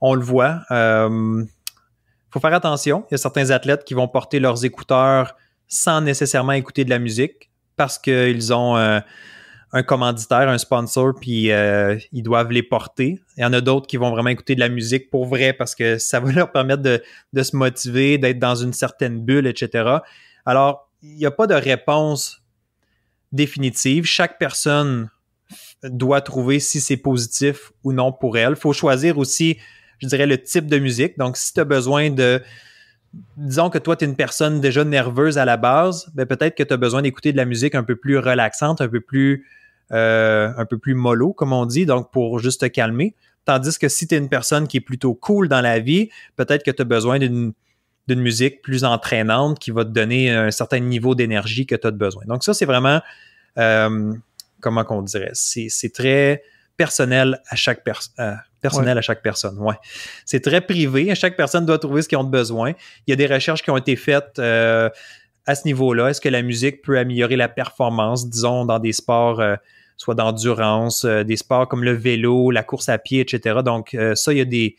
On le voit. Faut faire attention. Il y a certains athlètes qui vont porter leurs écouteurs sans nécessairement écouter de la musique parce qu'ils ont un commanditaire, un sponsor, puis ils doivent les porter. Il y en a d'autres qui vont vraiment écouter de la musique pour vrai parce que ça va leur permettre de se motiver, d'être dans une certaine bulle, etc. Alors, il n'y a pas de réponse définitive. Chaque personne doit trouver si c'est positif ou non pour elle. Il faut choisir aussi, je dirais, le type de musique. Donc, si tu as besoin disons que toi, tu es une personne déjà nerveuse à la base, ben peut-être que tu as besoin d'écouter de la musique un peu plus relaxante, un peu plus mollo, comme on dit, donc pour juste te calmer. Tandis que si tu es une personne qui est plutôt cool dans la vie, peut-être que tu as besoin d'une musique plus entraînante qui va te donner un certain niveau d'énergie que tu as besoin. Donc ça, c'est vraiment, comment qu'on dirait, c'est très personnel à chaque personne. À chaque personne, ouais. C'est très privé. Chaque personne doit trouver ce qu'ils ont besoin. Il y a des recherches qui ont été faites à ce niveau-là. Est-ce que la musique peut améliorer la performance, disons, dans des sports, soit d'endurance, des sports comme le vélo, la course à pied, etc. Donc, ça, il y a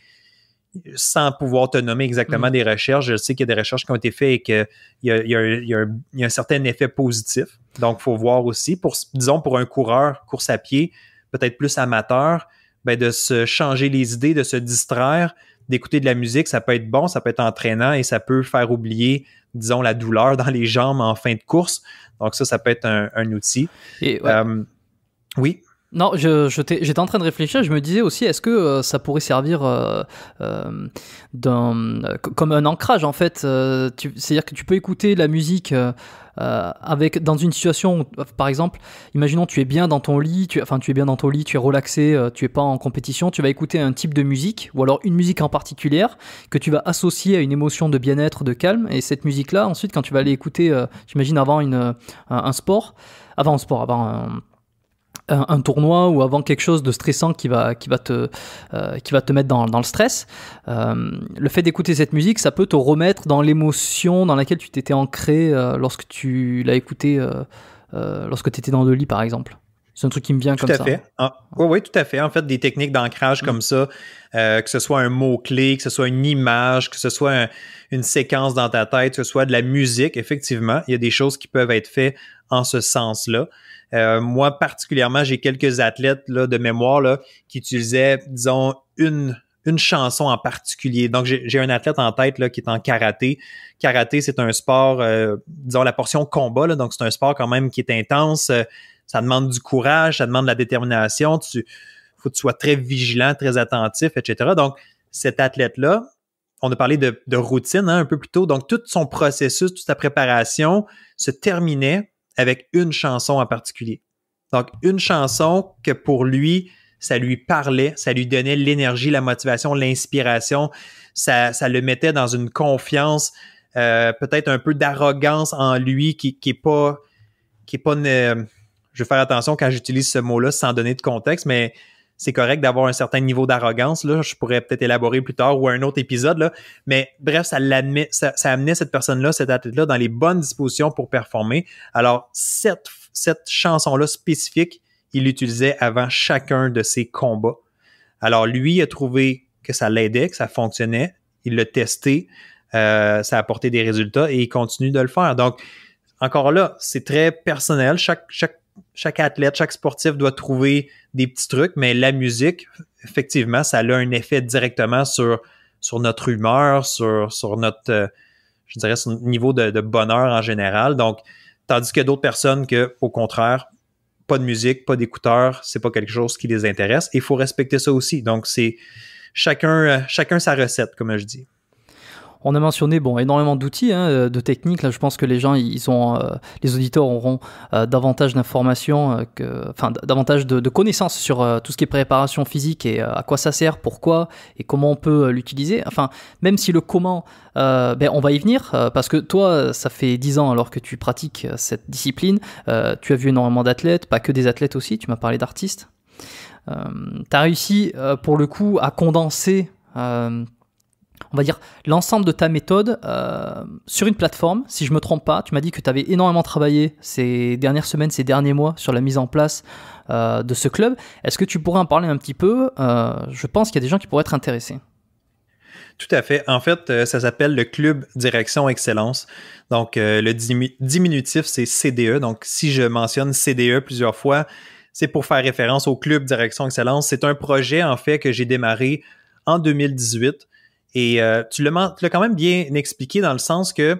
sans pouvoir te nommer exactement des recherches, je sais qu'il y a des recherches qui ont été faites et qu'il y a un certain effet positif. Donc, il faut voir aussi, disons, pour un coureur, course à pied, peut-être plus amateur, ben de se changer les idées, de se distraire, d'écouter de la musique, ça peut être bon, ça peut être entraînant et ça peut faire oublier, disons, la douleur dans les jambes en fin de course. Donc ça peut être un outil. Et ouais. Oui. Non, j'étais en train de réfléchir, je me disais aussi, est-ce que ça pourrait servir comme un ancrage en fait, c'est-à-dire que tu peux écouter la musique dans une situation où, par exemple, imaginons tu es bien dans ton lit, tu es bien dans ton lit, tu es relaxé, tu es pas en compétition, tu vas écouter un type de musique ou alors une musique en particulier que tu vas associer à une émotion de bien-être, de calme, et cette musique-là, ensuite, quand tu vas aller écouter, j'imagine avant avant un tournoi ou avant quelque chose de stressant qui va te mettre dans le stress, le fait d'écouter cette musique, ça peut te remettre dans l'émotion dans laquelle tu t'étais ancré lorsque tu l'as écouté lorsque tu étais dans le lit, par exemple. C'est un truc qui me vient comme ça. Tout à fait. Oui, tout à fait. En fait, des techniques d'ancrage comme ça, que ce soit un mot-clé, que ce soit une image, que ce soit une séquence dans ta tête, que ce soit de la musique, effectivement, il y a des choses qui peuvent être faites en ce sens-là. Moi, particulièrement, j'ai quelques athlètes là, de mémoire là, qui utilisaient, disons, une chanson en particulier. Donc, j'ai un athlète en tête là, qui est en karaté. Karaté, c'est un sport, disons, la portion combat. Là, donc, c'est un sport quand même qui est intense. Ça demande du courage, ça demande de la détermination. Faut que tu sois très vigilant, très attentif, etc. Donc, cet athlète-là, on a parlé de routine un peu plus tôt. Donc, tout son processus, toute sa préparation se terminait avec une chanson en particulier. Donc, une chanson que pour lui, ça lui parlait, ça lui donnait l'énergie, la motivation, l'inspiration. Ça le mettait dans une confiance, peut-être un peu d'arrogance en lui qui est pas je vais faire attention quand j'utilise ce mot-là sans donner de contexte, mais c'est correct d'avoir un certain niveau d'arrogance. Là, je pourrais peut-être élaborer plus tard ou un autre épisode. Là. Mais bref, ça amenait cette personne-là, cet athlète-là, dans les bonnes dispositions pour performer. Alors, cette chanson-là spécifique, il l'utilisait avant chacun de ses combats. Alors, lui, il a trouvé que ça l'aidait, que ça fonctionnait. Il l'a testé. Ça a apporté des résultats et il continue de le faire. Donc, encore là, c'est très personnel. Chaque athlète, chaque sportif doit trouver des petits trucs, mais la musique, effectivement, ça a un effet directement sur notre humeur, sur notre, je dirais, sur notre niveau de bonheur en général. Donc, tandis qu'il y a d'autres personnes que, au contraire, pas de musique, pas d'écouteurs, c'est pas quelque chose qui les intéresse. Et il faut respecter ça aussi. Donc, c'est chacun sa recette, comme je dis. On a mentionné énormément d'outils, de techniques. Là, je pense que les gens, les auditeurs auront davantage d'informations, davantage de connaissances sur tout ce qui est préparation physique et à quoi ça sert, pourquoi et comment on peut l'utiliser. Enfin, même si le comment, on va y venir, parce que toi, ça fait 10 ans alors que tu pratiques cette discipline. Tu as vu énormément d'athlètes, pas que des athlètes aussi. Tu m'as parlé d'artistes. Tu as réussi, pour le coup, à condenser on va dire, l'ensemble de ta méthode sur une plateforme. Si je ne me trompe pas, tu m'as dit que tu avais énormément travaillé ces dernières semaines, ces derniers mois sur la mise en place de ce club. Est-ce que tu pourrais en parler un petit peu? Je pense qu'il y a des gens qui pourraient être intéressés. Tout à fait. En fait, ça s'appelle le Club Direction Excellence. Donc, le diminutif, c'est CDE. Donc, si je mentionne CDE plusieurs fois, c'est pour faire référence au Club Direction Excellence. C'est un projet, en fait, que j'ai démarré en 2018. Et tu l'as quand même bien expliqué dans le sens que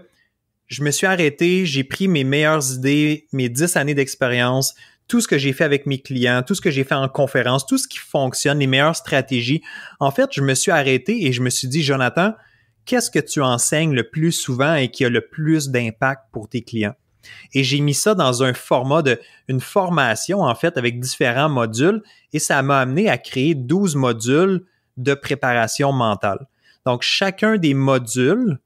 je me suis arrêté, j'ai pris mes meilleures idées, mes 10 années d'expérience, tout ce que j'ai fait avec mes clients, tout ce que j'ai fait en conférence, tout ce qui fonctionne, les meilleures stratégies. En fait, je me suis arrêté et je me suis dit, Jonathan, qu'est-ce que tu enseignes le plus souvent et qui a le plus d'impact pour tes clients? Et j'ai mis ça dans un format une formation, en fait, avec différents modules et ça m'a amené à créer 12 modules de préparation mentale. Donc, chacun des modules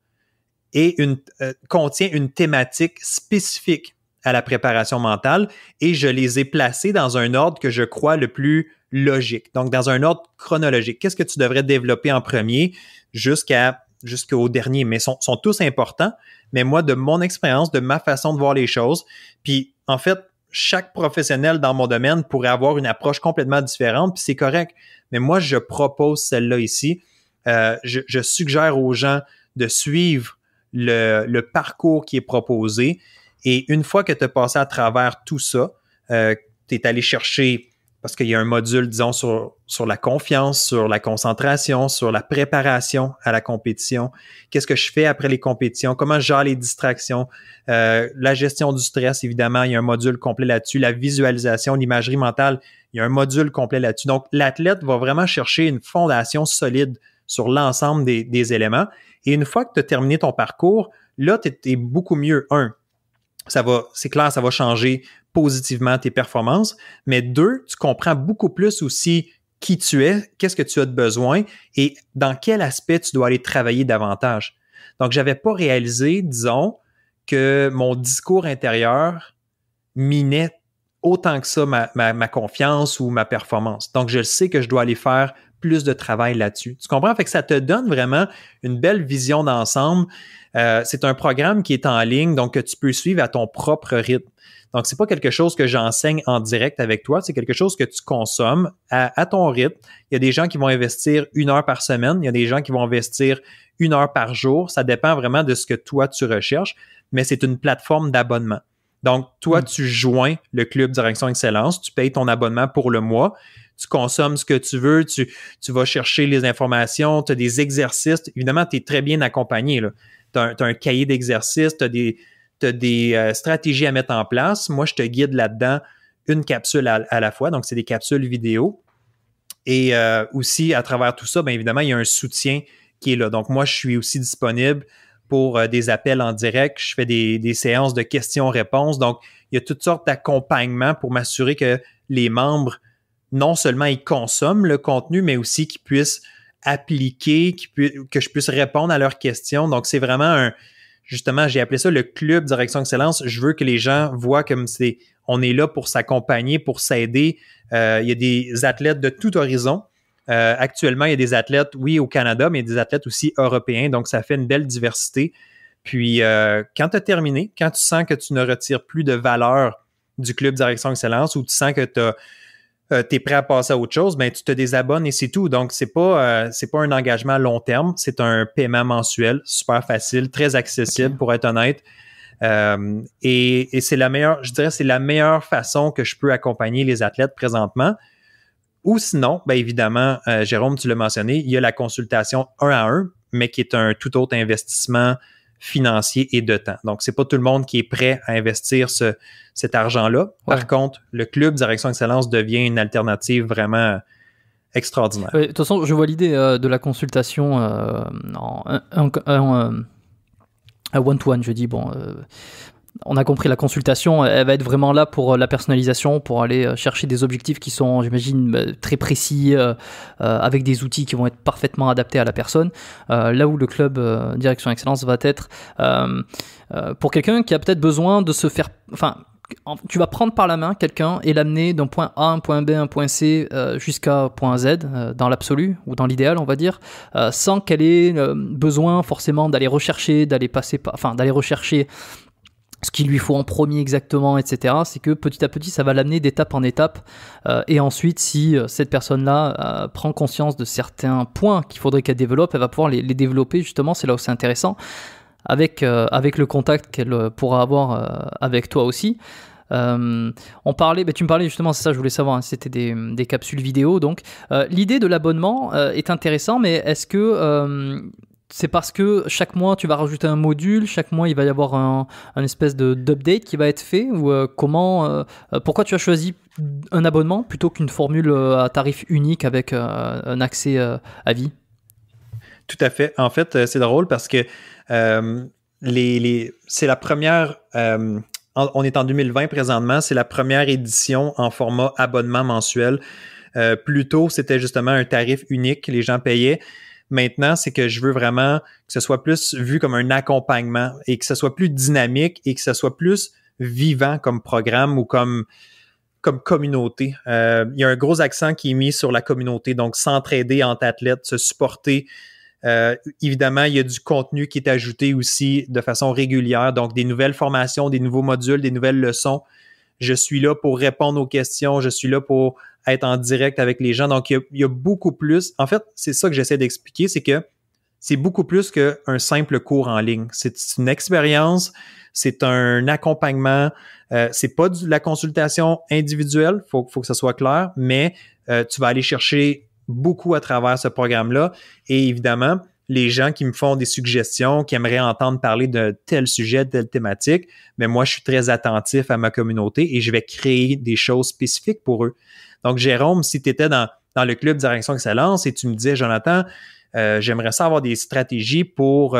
contient une thématique spécifique à la préparation mentale et je les ai placés dans un ordre que je crois le plus logique. Donc, dans un ordre chronologique. Qu'est-ce que tu devrais développer en premier jusqu'au dernier? Mais sont tous importants. Mais moi, de mon expérience, de ma façon de voir les choses, puis en fait, chaque professionnel dans mon domaine pourrait avoir une approche complètement différente, puis c'est correct. Mais moi, je propose celle-là ici. Je suggère aux gens de suivre le parcours qui est proposé et une fois que tu as passé à travers tout ça, tu es allé chercher, parce qu'il y a un module, disons, sur la confiance, sur la concentration, sur la préparation à la compétition. Qu'est-ce que je fais après les compétitions? Comment je gère les distractions? La gestion du stress, évidemment, il y a un module complet là-dessus. La visualisation, l'imagerie mentale, il y a un module complet là-dessus. Donc, l'athlète va vraiment chercher une fondation solide sur l'ensemble des éléments. Et une fois que tu as terminé ton parcours, là, tu es beaucoup mieux. C'est clair, ça va changer positivement tes performances. Mais 2, tu comprends beaucoup plus aussi qui tu es, qu'est-ce que tu as de besoin et dans quel aspect tu dois aller travailler davantage. Donc, je n'avais pas réalisé, disons, que mon discours intérieur minait autant que ça ma confiance ou ma performance. Donc, je sais que je dois aller faire plus de travail là-dessus. Tu comprends? Fait que ça te donne vraiment une belle vision d'ensemble. C'est un programme qui est en ligne, donc que tu peux suivre à ton propre rythme. Donc, c'est pas quelque chose que j'enseigne en direct avec toi, c'est quelque chose que tu consommes à ton rythme. Il y a des gens qui vont investir 1 heure par semaine, il y a des gens qui vont investir 1 heure par jour. Ça dépend vraiment de ce que toi, tu recherches, mais c'est une plateforme d'abonnement. Donc, toi, tu joins le Club Direction Excellence, tu payes ton abonnement pour le mois, tu consommes ce que tu veux, tu vas chercher les informations, tu as des exercices. Évidemment, tu es très bien accompagné. Tu as un cahier d'exercices, tu as des stratégies à mettre en place. Moi, je te guide là-dedans une capsule à la fois. Donc, c'est des capsules vidéo. Et aussi, à travers tout ça, bien évidemment, il y a un soutien qui est là. Donc, moi, je suis aussi disponible pour des appels en direct. Je fais des séances de questions-réponses. Donc, il y a toutes sortes d'accompagnements pour m'assurer que les membres, non seulement ils consomment le contenu, mais aussi qu'ils puissent appliquer, que je puisse répondre à leurs questions. Donc, c'est vraiment justement, j'ai appelé ça le Club Direction Excellence. Je veux que les gens voient comme on est là pour s'accompagner, pour s'aider. Il y a des athlètes de tout horizon. Actuellement, il y a des athlètes, oui, au Canada, mais il y a des athlètes aussi européens. Donc, ça fait une belle diversité. Puis, quand tu as terminé, quand tu sens que tu ne retires plus de valeur du Club Direction Excellence ou tu sens que tu es prêt à passer à autre chose, ben tu te désabonnes et c'est tout. Donc, c'est pas un engagement à long terme, c'est un paiement mensuel, super facile, très accessible pour être honnête. Et c'est c'est la meilleure façon que je peux accompagner les athlètes présentement. Ou sinon, bien évidemment, Jérôme, tu l'as mentionné, il y a la consultation 1 à 1, mais qui est un tout autre investissement financier et de temps. Donc, c'est pas tout le monde qui est prêt à investir cet argent-là. Ouais. Par contre, le Club Direction Excellence devient une alternative vraiment extraordinaire. De toute façon, je vois l'idée de la consultation en one-to-one. Je dis, bon, on a compris la consultation, elle va être vraiment là pour la personnalisation, pour aller chercher des objectifs qui sont, j'imagine, très précis, avec des outils qui vont être parfaitement adaptés à la personne. Là où le club Direction Excellence va être pour quelqu'un qui a peut-être besoin de se faire... Enfin, tu vas prendre par la main quelqu'un et l'amener d'un point A, un point B, un point C jusqu'à point Z, dans l'absolu ou dans l'idéal, on va dire, sans qu'elle ait besoin forcément d'aller rechercher, d'aller rechercher ce qu'il lui faut en premier exactement, etc. C'est que petit à petit, ça va l'amener d'étape en étape. Et ensuite, si cette personne-là prend conscience de certains points qu'il faudrait qu'elle développe, elle va pouvoir les développer, justement. C'est là où c'est intéressant, avec le contact qu'elle pourra avoir avec toi aussi. Tu me parlais justement, c'est ça je voulais savoir, hein, c'était des capsules vidéo. Donc, l'idée de l'abonnement est intéressante, mais est-ce que... c'est parce que chaque mois, tu vas rajouter un module, chaque mois, il va y avoir un espèce d'update qui va être fait, ou pourquoi tu as choisi un abonnement plutôt qu'une formule à tarif unique avec un accès à vie? Tout à fait. En fait, c'est drôle parce que c'est la première... on est en 2020 présentement, c'est la première édition en format abonnement mensuel. Plus tôt, c'était justement un tarif unique, les gens payaient. Maintenant, c'est que je veux vraiment que ce soit plus vu comme un accompagnement et que ce soit plus dynamique et que ce soit plus vivant comme programme ou comme communauté. Il y a un gros accent qui est mis sur la communauté, donc s'entraider entre athlètes, se supporter. Évidemment, il y a du contenu qui est ajouté aussi de façon régulière, donc des nouvelles formations, des nouveaux modules, des nouvelles leçons. Je suis là pour répondre aux questions, je suis là pour être en direct avec les gens. Donc, il y a beaucoup plus. En fait, c'est ça que j'essaie d'expliquer, c'est que c'est beaucoup plus qu'un simple cours en ligne. C'est une expérience, c'est un accompagnement. C'est pas de la consultation individuelle, faut que ça soit clair, mais tu vas aller chercher beaucoup à travers ce programme-là. Et évidemment, les gens qui me font des suggestions, qui aimeraient entendre parler de tel sujet, de telle thématique, mais moi, je suis très attentif à ma communauté et je vais créer des choses spécifiques pour eux. Donc, Jérôme, si tu étais dans le club Direction Excellence et tu me disais, Jonathan, j'aimerais ça avoir des stratégies pour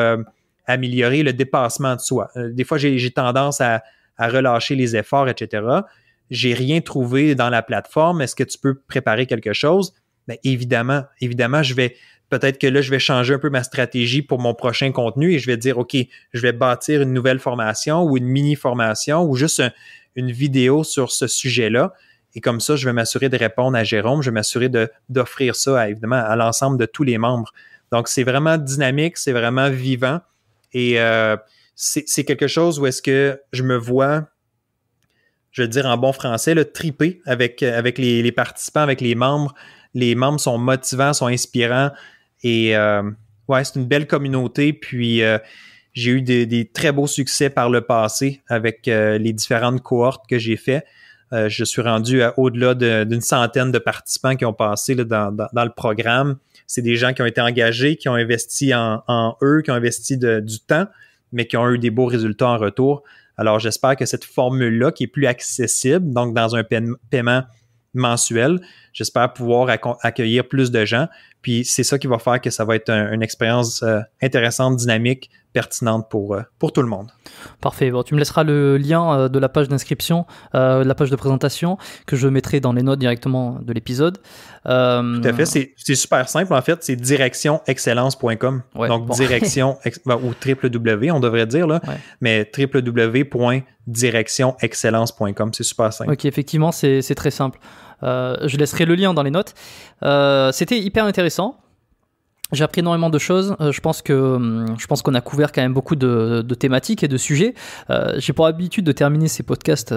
améliorer le dépassement de soi. Des fois, j'ai tendance à relâcher les efforts, etc. J'ai rien trouvé dans la plateforme. Est-ce que tu peux préparer quelque chose? Bien, évidemment, peut-être que là, je vais changer un peu ma stratégie pour mon prochain contenu et je vais dire, OK, je vais bâtir une nouvelle formation ou une mini-formation ou juste une vidéo sur ce sujet-là. Et comme ça, je vais m'assurer de répondre à Jérôme, je vais m'assurer d'offrir ça, évidemment, à l'ensemble de tous les membres. Donc, c'est vraiment dynamique, c'est vraiment vivant et c'est quelque chose où est-ce que je me vois, je vais le dire en bon français, triper avec les participants, avec les membres. Les membres sont motivants, sont inspirants et c'est une belle communauté. Puis, j'ai eu des très beaux succès par le passé avec les différentes cohortes que j'ai fait. Je suis rendu à au-delà d'une centaine de participants qui ont passé là, dans le programme. C'est des gens qui ont été engagés, qui ont investi en eux, qui ont investi du temps, mais qui ont eu des beaux résultats en retour. Alors, j'espère que cette formule-là, qui est plus accessible, donc dans un paiement mensuel, j'espère pouvoir accueillir plus de gens. Puis, c'est ça qui va faire que ça va être une expérience intéressante, dynamique, pertinente pour tout le monde. Parfait. Bon, tu me laisseras le lien de la page d'inscription, de la page de présentation que je mettrai dans les notes directement de l'épisode. Tout à fait. C'est super simple. En fait, c'est directionexcellence.com. Ouais, donc, bon. direction ou www, on devrait dire, là, ouais. Mais www.directionexcellence.com. C'est super simple. Ok, effectivement, c'est très simple. Je laisserai le lien dans les notes. C'était hyper intéressant. J'ai appris énormément de choses. Je pense qu'on a couvert quand même beaucoup de thématiques et de sujets. J'ai pour habitude de terminer ces podcasts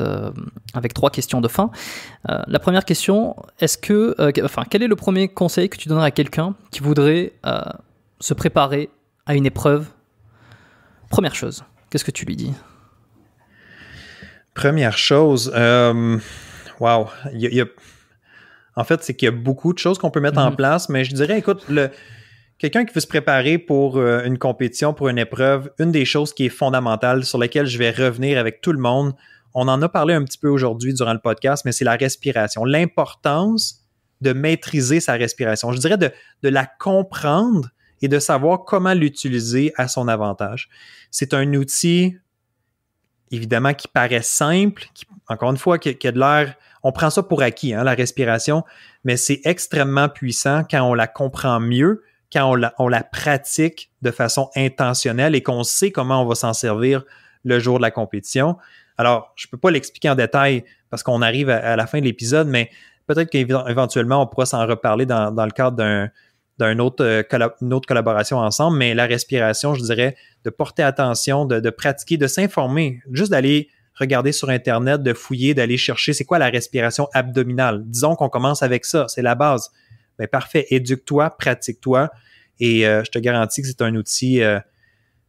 avec 3 questions de fin. La première question, quel est le premier conseil que tu donnerais à quelqu'un qui voudrait se préparer à une épreuve? Première chose, qu'est-ce que tu lui dis? Première chose, wow. En fait, c'est qu'il y a beaucoup de choses qu'on peut mettre en place, mais je dirais, écoute, quelqu'un qui veut se préparer pour une compétition, pour une épreuve, une des choses qui est fondamentale, sur laquelle je vais revenir avec tout le monde, on en a parlé un petit peu aujourd'hui durant le podcast, mais c'est la respiration. L'importance de maîtriser sa respiration. Je dirais de la comprendre et de savoir comment l'utiliser à son avantage. C'est un outil, évidemment, qui paraît simple, qui, encore une fois, qui a de l'air... On prend ça pour acquis, hein, la respiration, mais c'est extrêmement puissant quand on la comprend mieux, quand on la pratique de façon intentionnelle et qu'on sait comment on va s'en servir le jour de la compétition. Alors, je ne peux pas l'expliquer en détail parce qu'on arrive à la fin de l'épisode, mais peut-être qu'éventuellement, on pourra s'en reparler dans le cadre d'une autre collaboration ensemble. Mais la respiration, je dirais, de porter attention, de pratiquer, de s'informer, juste d'aller regarder sur Internet, de fouiller, d'aller chercher c'est quoi la respiration abdominale. Disons qu'on commence avec ça, c'est la base. Bien, parfait, éduque-toi, pratique-toi et je te garantis que c'est un outil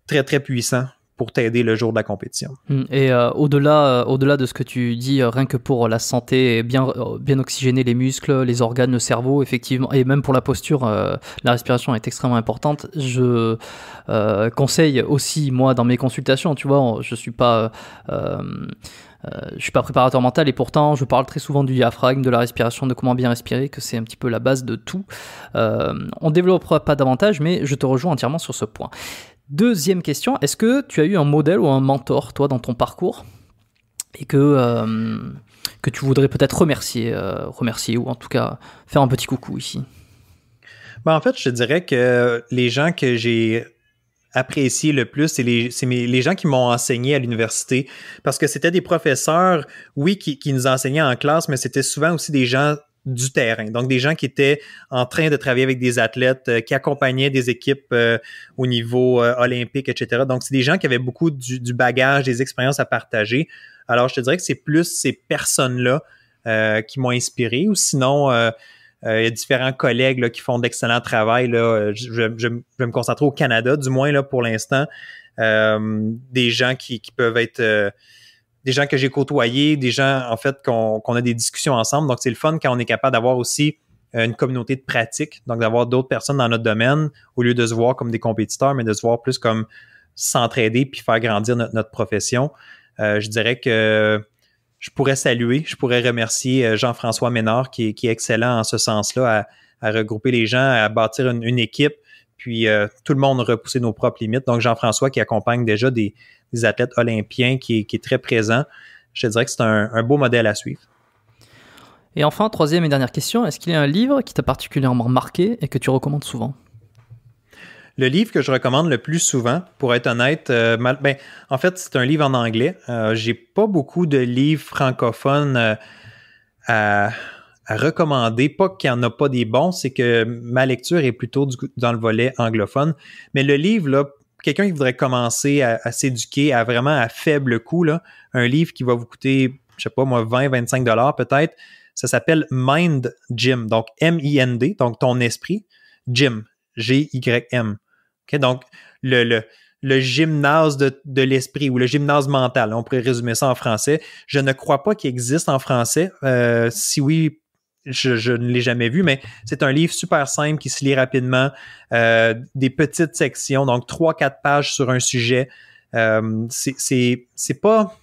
très, très puissant pour t'aider le jour de la compétition. Et au-delà de ce que tu dis, rien que pour la santé, bien oxygéner les muscles, les organes, le cerveau, effectivement, et même pour la posture, la respiration est extrêmement importante. Je conseille aussi, moi, dans mes consultations, tu vois, je suis pas préparateur mental et pourtant je parle très souvent du diaphragme, de la respiration, de comment bien respirer, que c'est un petit peu la base de tout. On développera pas davantage, mais je te rejoins entièrement sur ce point. Deuxième question, est-ce que tu as eu un modèle ou un mentor, toi, dans ton parcours et que tu voudrais peut-être remercier ou en tout cas faire un petit coucou ici? Ben, en fait, je te dirais que les gens que j'ai appréciés le plus, c'est les gens qui m'ont enseigné à l'université parce que c'était des professeurs, oui, qui nous enseignaient en classe, mais c'était souvent aussi des gens du terrain. Donc, des gens qui étaient en train de travailler avec des athlètes, qui accompagnaient des équipes au niveau olympique, etc. Donc, c'est des gens qui avaient beaucoup du bagage, des expériences à partager. Alors, je te dirais que c'est plus ces personnes-là qui m'ont inspiré ou sinon, il y a différents collègues là, qui font d'excellent travail. Là. Je vais me concentrer au Canada, du moins là, pour l'instant. Des gens qui peuvent être... des gens que j'ai côtoyés, des gens, en fait, qu'on a des discussions ensemble. Donc, c'est le fun quand on est capable d'avoir aussi une communauté de pratique, donc d'avoir d'autres personnes dans notre domaine, au lieu de se voir comme des compétiteurs, mais de se voir plus comme s'entraider puis faire grandir notre profession. Je dirais que je pourrais remercier Jean-François Ménard, qui est excellent en ce sens-là, à regrouper les gens, à bâtir une équipe, puis tout le monde repousser nos propres limites. Donc, Jean-François qui accompagne déjà des athlètes olympiens, qui est très présent. Je te dirais que c'est un beau modèle à suivre. Et enfin, troisième et dernière question, est-ce qu'il y a un livre qui t'a particulièrement marqué et que tu recommandes souvent? Le livre que je recommande le plus souvent, pour être honnête, en fait, c'est un livre en anglais. J'ai pas beaucoup de livres francophones à recommander. Pas qu'il n'y en a pas des bons, c'est que ma lecture est plutôt dans le volet anglophone. Mais le livre, là, quelqu'un qui voudrait commencer à s'éduquer à vraiment à faible coût, là, un livre qui va vous coûter, je sais pas moi, 20-25 $ peut-être, ça s'appelle Mind Gym, donc M-I-N-D, donc ton esprit, Gym, G-Y-M. Okay, donc, le gymnase de l'esprit ou le gymnase mental, on pourrait résumer ça en français. Je ne crois pas qu'il existe en français. Si oui, je ne l'ai jamais vu, mais c'est un livre super simple qui se lit rapidement, des petites sections, donc 3-4 pages sur un sujet. C'est pas,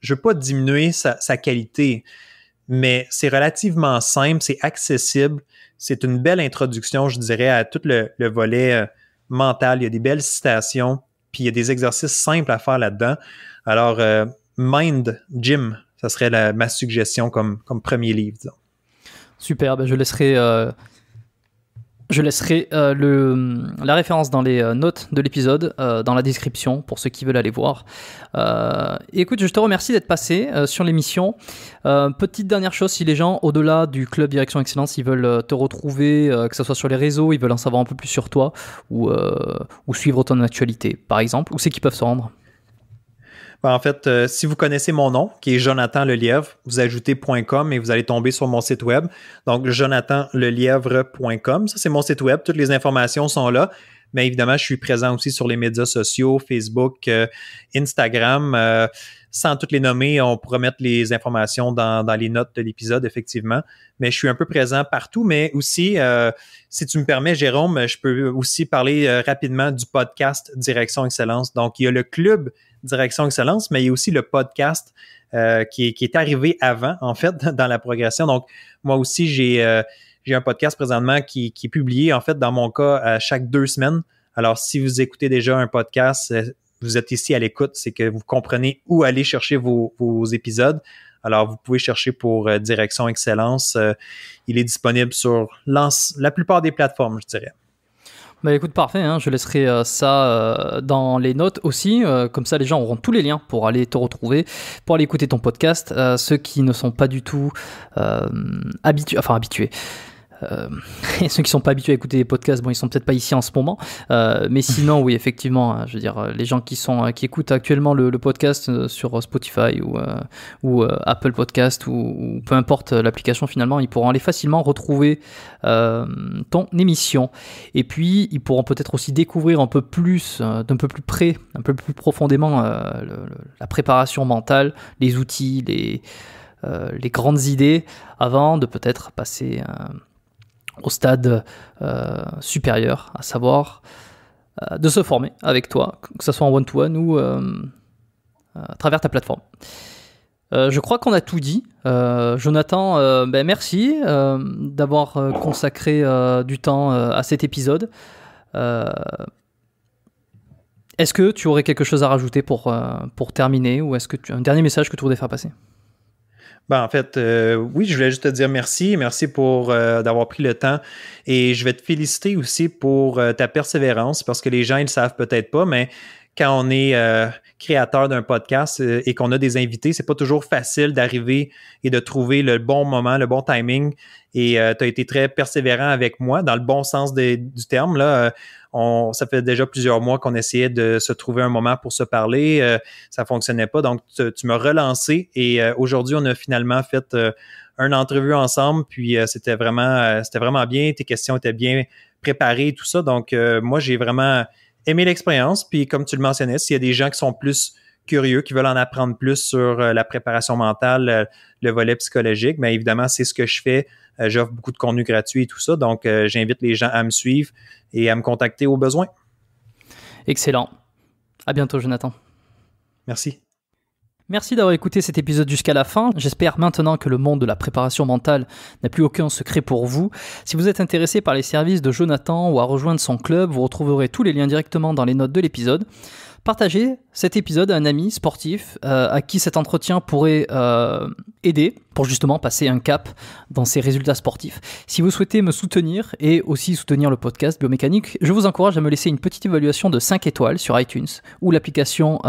je veux pas diminuer sa qualité, mais c'est relativement simple, c'est accessible, c'est une belle introduction, je dirais, à tout le volet mental. Il y a des belles citations, puis il y a des exercices simples à faire là-dedans. Alors, Mind Gym, ça serait ma suggestion comme premier livre, disons. Super, ben je laisserai la référence dans les notes de l'épisode, dans la description, pour ceux qui veulent aller voir. Écoute, je te remercie d'être passé sur l'émission. Petite dernière chose, si les gens, au-delà du Club Direction Excellence, ils veulent te retrouver, que ce soit sur les réseaux, ils veulent en savoir un peu plus sur toi, ou suivre ton actualité, par exemple, où c'est qu'ils peuvent se rendre? En fait, si vous connaissez mon nom, qui est Jonathan Lelièvre, vous ajoutez .com et vous allez tomber sur mon site web. Donc, jonathanlelièvre.com. Ça, c'est mon site web. Toutes les informations sont là. Mais évidemment, je suis présent aussi sur les médias sociaux, Facebook, Instagram. Sans toutes les nommer, on pourra mettre les informations dans les notes de l'épisode, effectivement. Mais je suis un peu présent partout. Mais aussi, si tu me permets, Jérôme, je peux aussi parler rapidement du podcast Direction Excellence. Donc, il y a le club Direction Excellence, mais il y a aussi le podcast qui est arrivé avant, en fait, dans la progression. Donc, moi aussi, j'ai j'ai un podcast présentement qui est publié, en fait, dans mon cas, à chaque 2 semaines. Alors, si vous écoutez déjà un podcast, vous êtes ici à l'écoute, c'est que vous comprenez où aller chercher vos épisodes. Alors, vous pouvez chercher pour Direction Excellence. Il est disponible sur la plupart des plateformes, je dirais. Bah écoute, parfait, hein, je laisserai ça dans les notes aussi, comme ça les gens auront tous les liens pour aller te retrouver, pour aller écouter ton podcast. Ceux qui ne sont pas du tout habitués. Et ceux qui sont pas habitués à écouter des podcasts, bon, ils sont peut-être pas ici en ce moment, mais sinon, oui, effectivement, je veux dire, les gens qui écoutent actuellement le podcast sur Spotify ou Apple Podcast ou peu importe l'application, finalement, ils pourront aller facilement retrouver ton émission. Et puis, ils pourront peut-être aussi découvrir un peu plus, d'un peu plus près, un peu plus profondément la préparation mentale, les outils, les grandes idées, avant de peut-être passer au stade supérieur, à savoir de se former avec toi, que ce soit en one-to-one ou à travers ta plateforme. Je crois qu'on a tout dit. Jonathan, merci d'avoir consacré du temps à cet épisode. Est-ce que tu aurais quelque chose à rajouter pour terminer, ou est-ce que tu as un dernier message que tu voudrais faire passer? En fait, oui, je voulais juste te dire merci. Merci pour d'avoir pris le temps. Et je vais te féliciter aussi pour ta persévérance, parce que les gens, ils ne le savent peut-être pas, mais quand on est créateur d'un podcast et qu'on a des invités, c'est pas toujours facile d'arriver et de trouver le bon moment, le bon timing. Et tu as été très persévérant avec moi, dans le bon sens du terme, là. Ça fait déjà plusieurs mois qu'on essayait de se trouver un moment pour se parler. Ça fonctionnait pas. Donc, tu m'as relancé et aujourd'hui, on a finalement fait une entrevue ensemble. Puis, c'était vraiment bien. Tes questions étaient bien préparées et tout ça. Donc, moi, j'ai vraiment aimé l'expérience. Puis, comme tu le mentionnais, s'il y a des gens qui sont plus curieux, qui veulent en apprendre plus sur la préparation mentale, le volet psychologique, bien évidemment, c'est ce que je fais. J'offre beaucoup de contenu gratuit et tout ça. Donc, j'invite les gens à me suivre et à me contacter au besoin. Excellent. À bientôt, Jonathan. Merci. Merci d'avoir écouté cet épisode jusqu'à la fin. J'espère maintenant que le monde de la préparation mentale n'a plus aucun secret pour vous. Si vous êtes intéressé par les services de Jonathan ou à rejoindre son club, vous retrouverez tous les liens directement dans les notes de l'épisode. Partagez cet épisode à un ami sportif à qui cet entretien pourrait aider pour justement passer un cap dans ses résultats sportifs. Si vous souhaitez me soutenir et aussi soutenir le podcast Biomécanique, je vous encourage à me laisser une petite évaluation de 5 étoiles sur iTunes ou l'application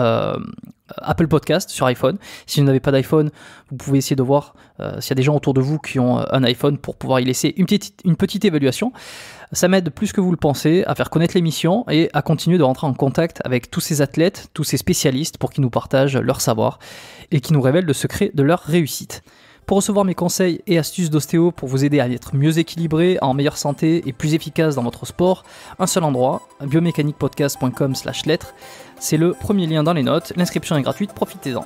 Apple Podcast sur iPhone. Si vous n'avez pas d'iPhone, vous pouvez essayer de voir s'il y a des gens autour de vous qui ont un iPhone pour pouvoir y laisser une petite évaluation. Ça m'aide plus que vous le pensez à faire connaître l'émission et à continuer de rentrer en contact avec tous ces athlètes, tous ces spécialistes pour qu'ils nous partagent leur savoir et qui nous révèlent le secret de leur réussite. Pour recevoir mes conseils et astuces d'ostéo pour vous aider à être mieux équilibré, en meilleure santé et plus efficace dans votre sport, un seul endroit, biomechaniquepodcast.com/lettres. C'est le premier lien dans les notes, l'inscription est gratuite, profitez-en.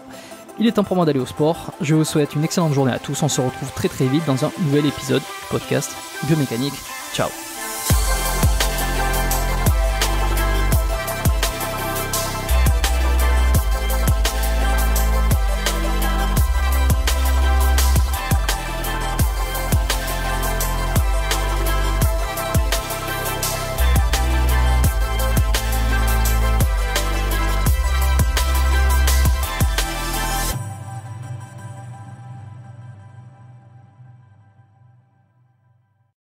Il est temps pour moi d'aller au sport, je vous souhaite une excellente journée à tous, on se retrouve très très vite dans un nouvel épisode du podcast Biomécanique. Ciao.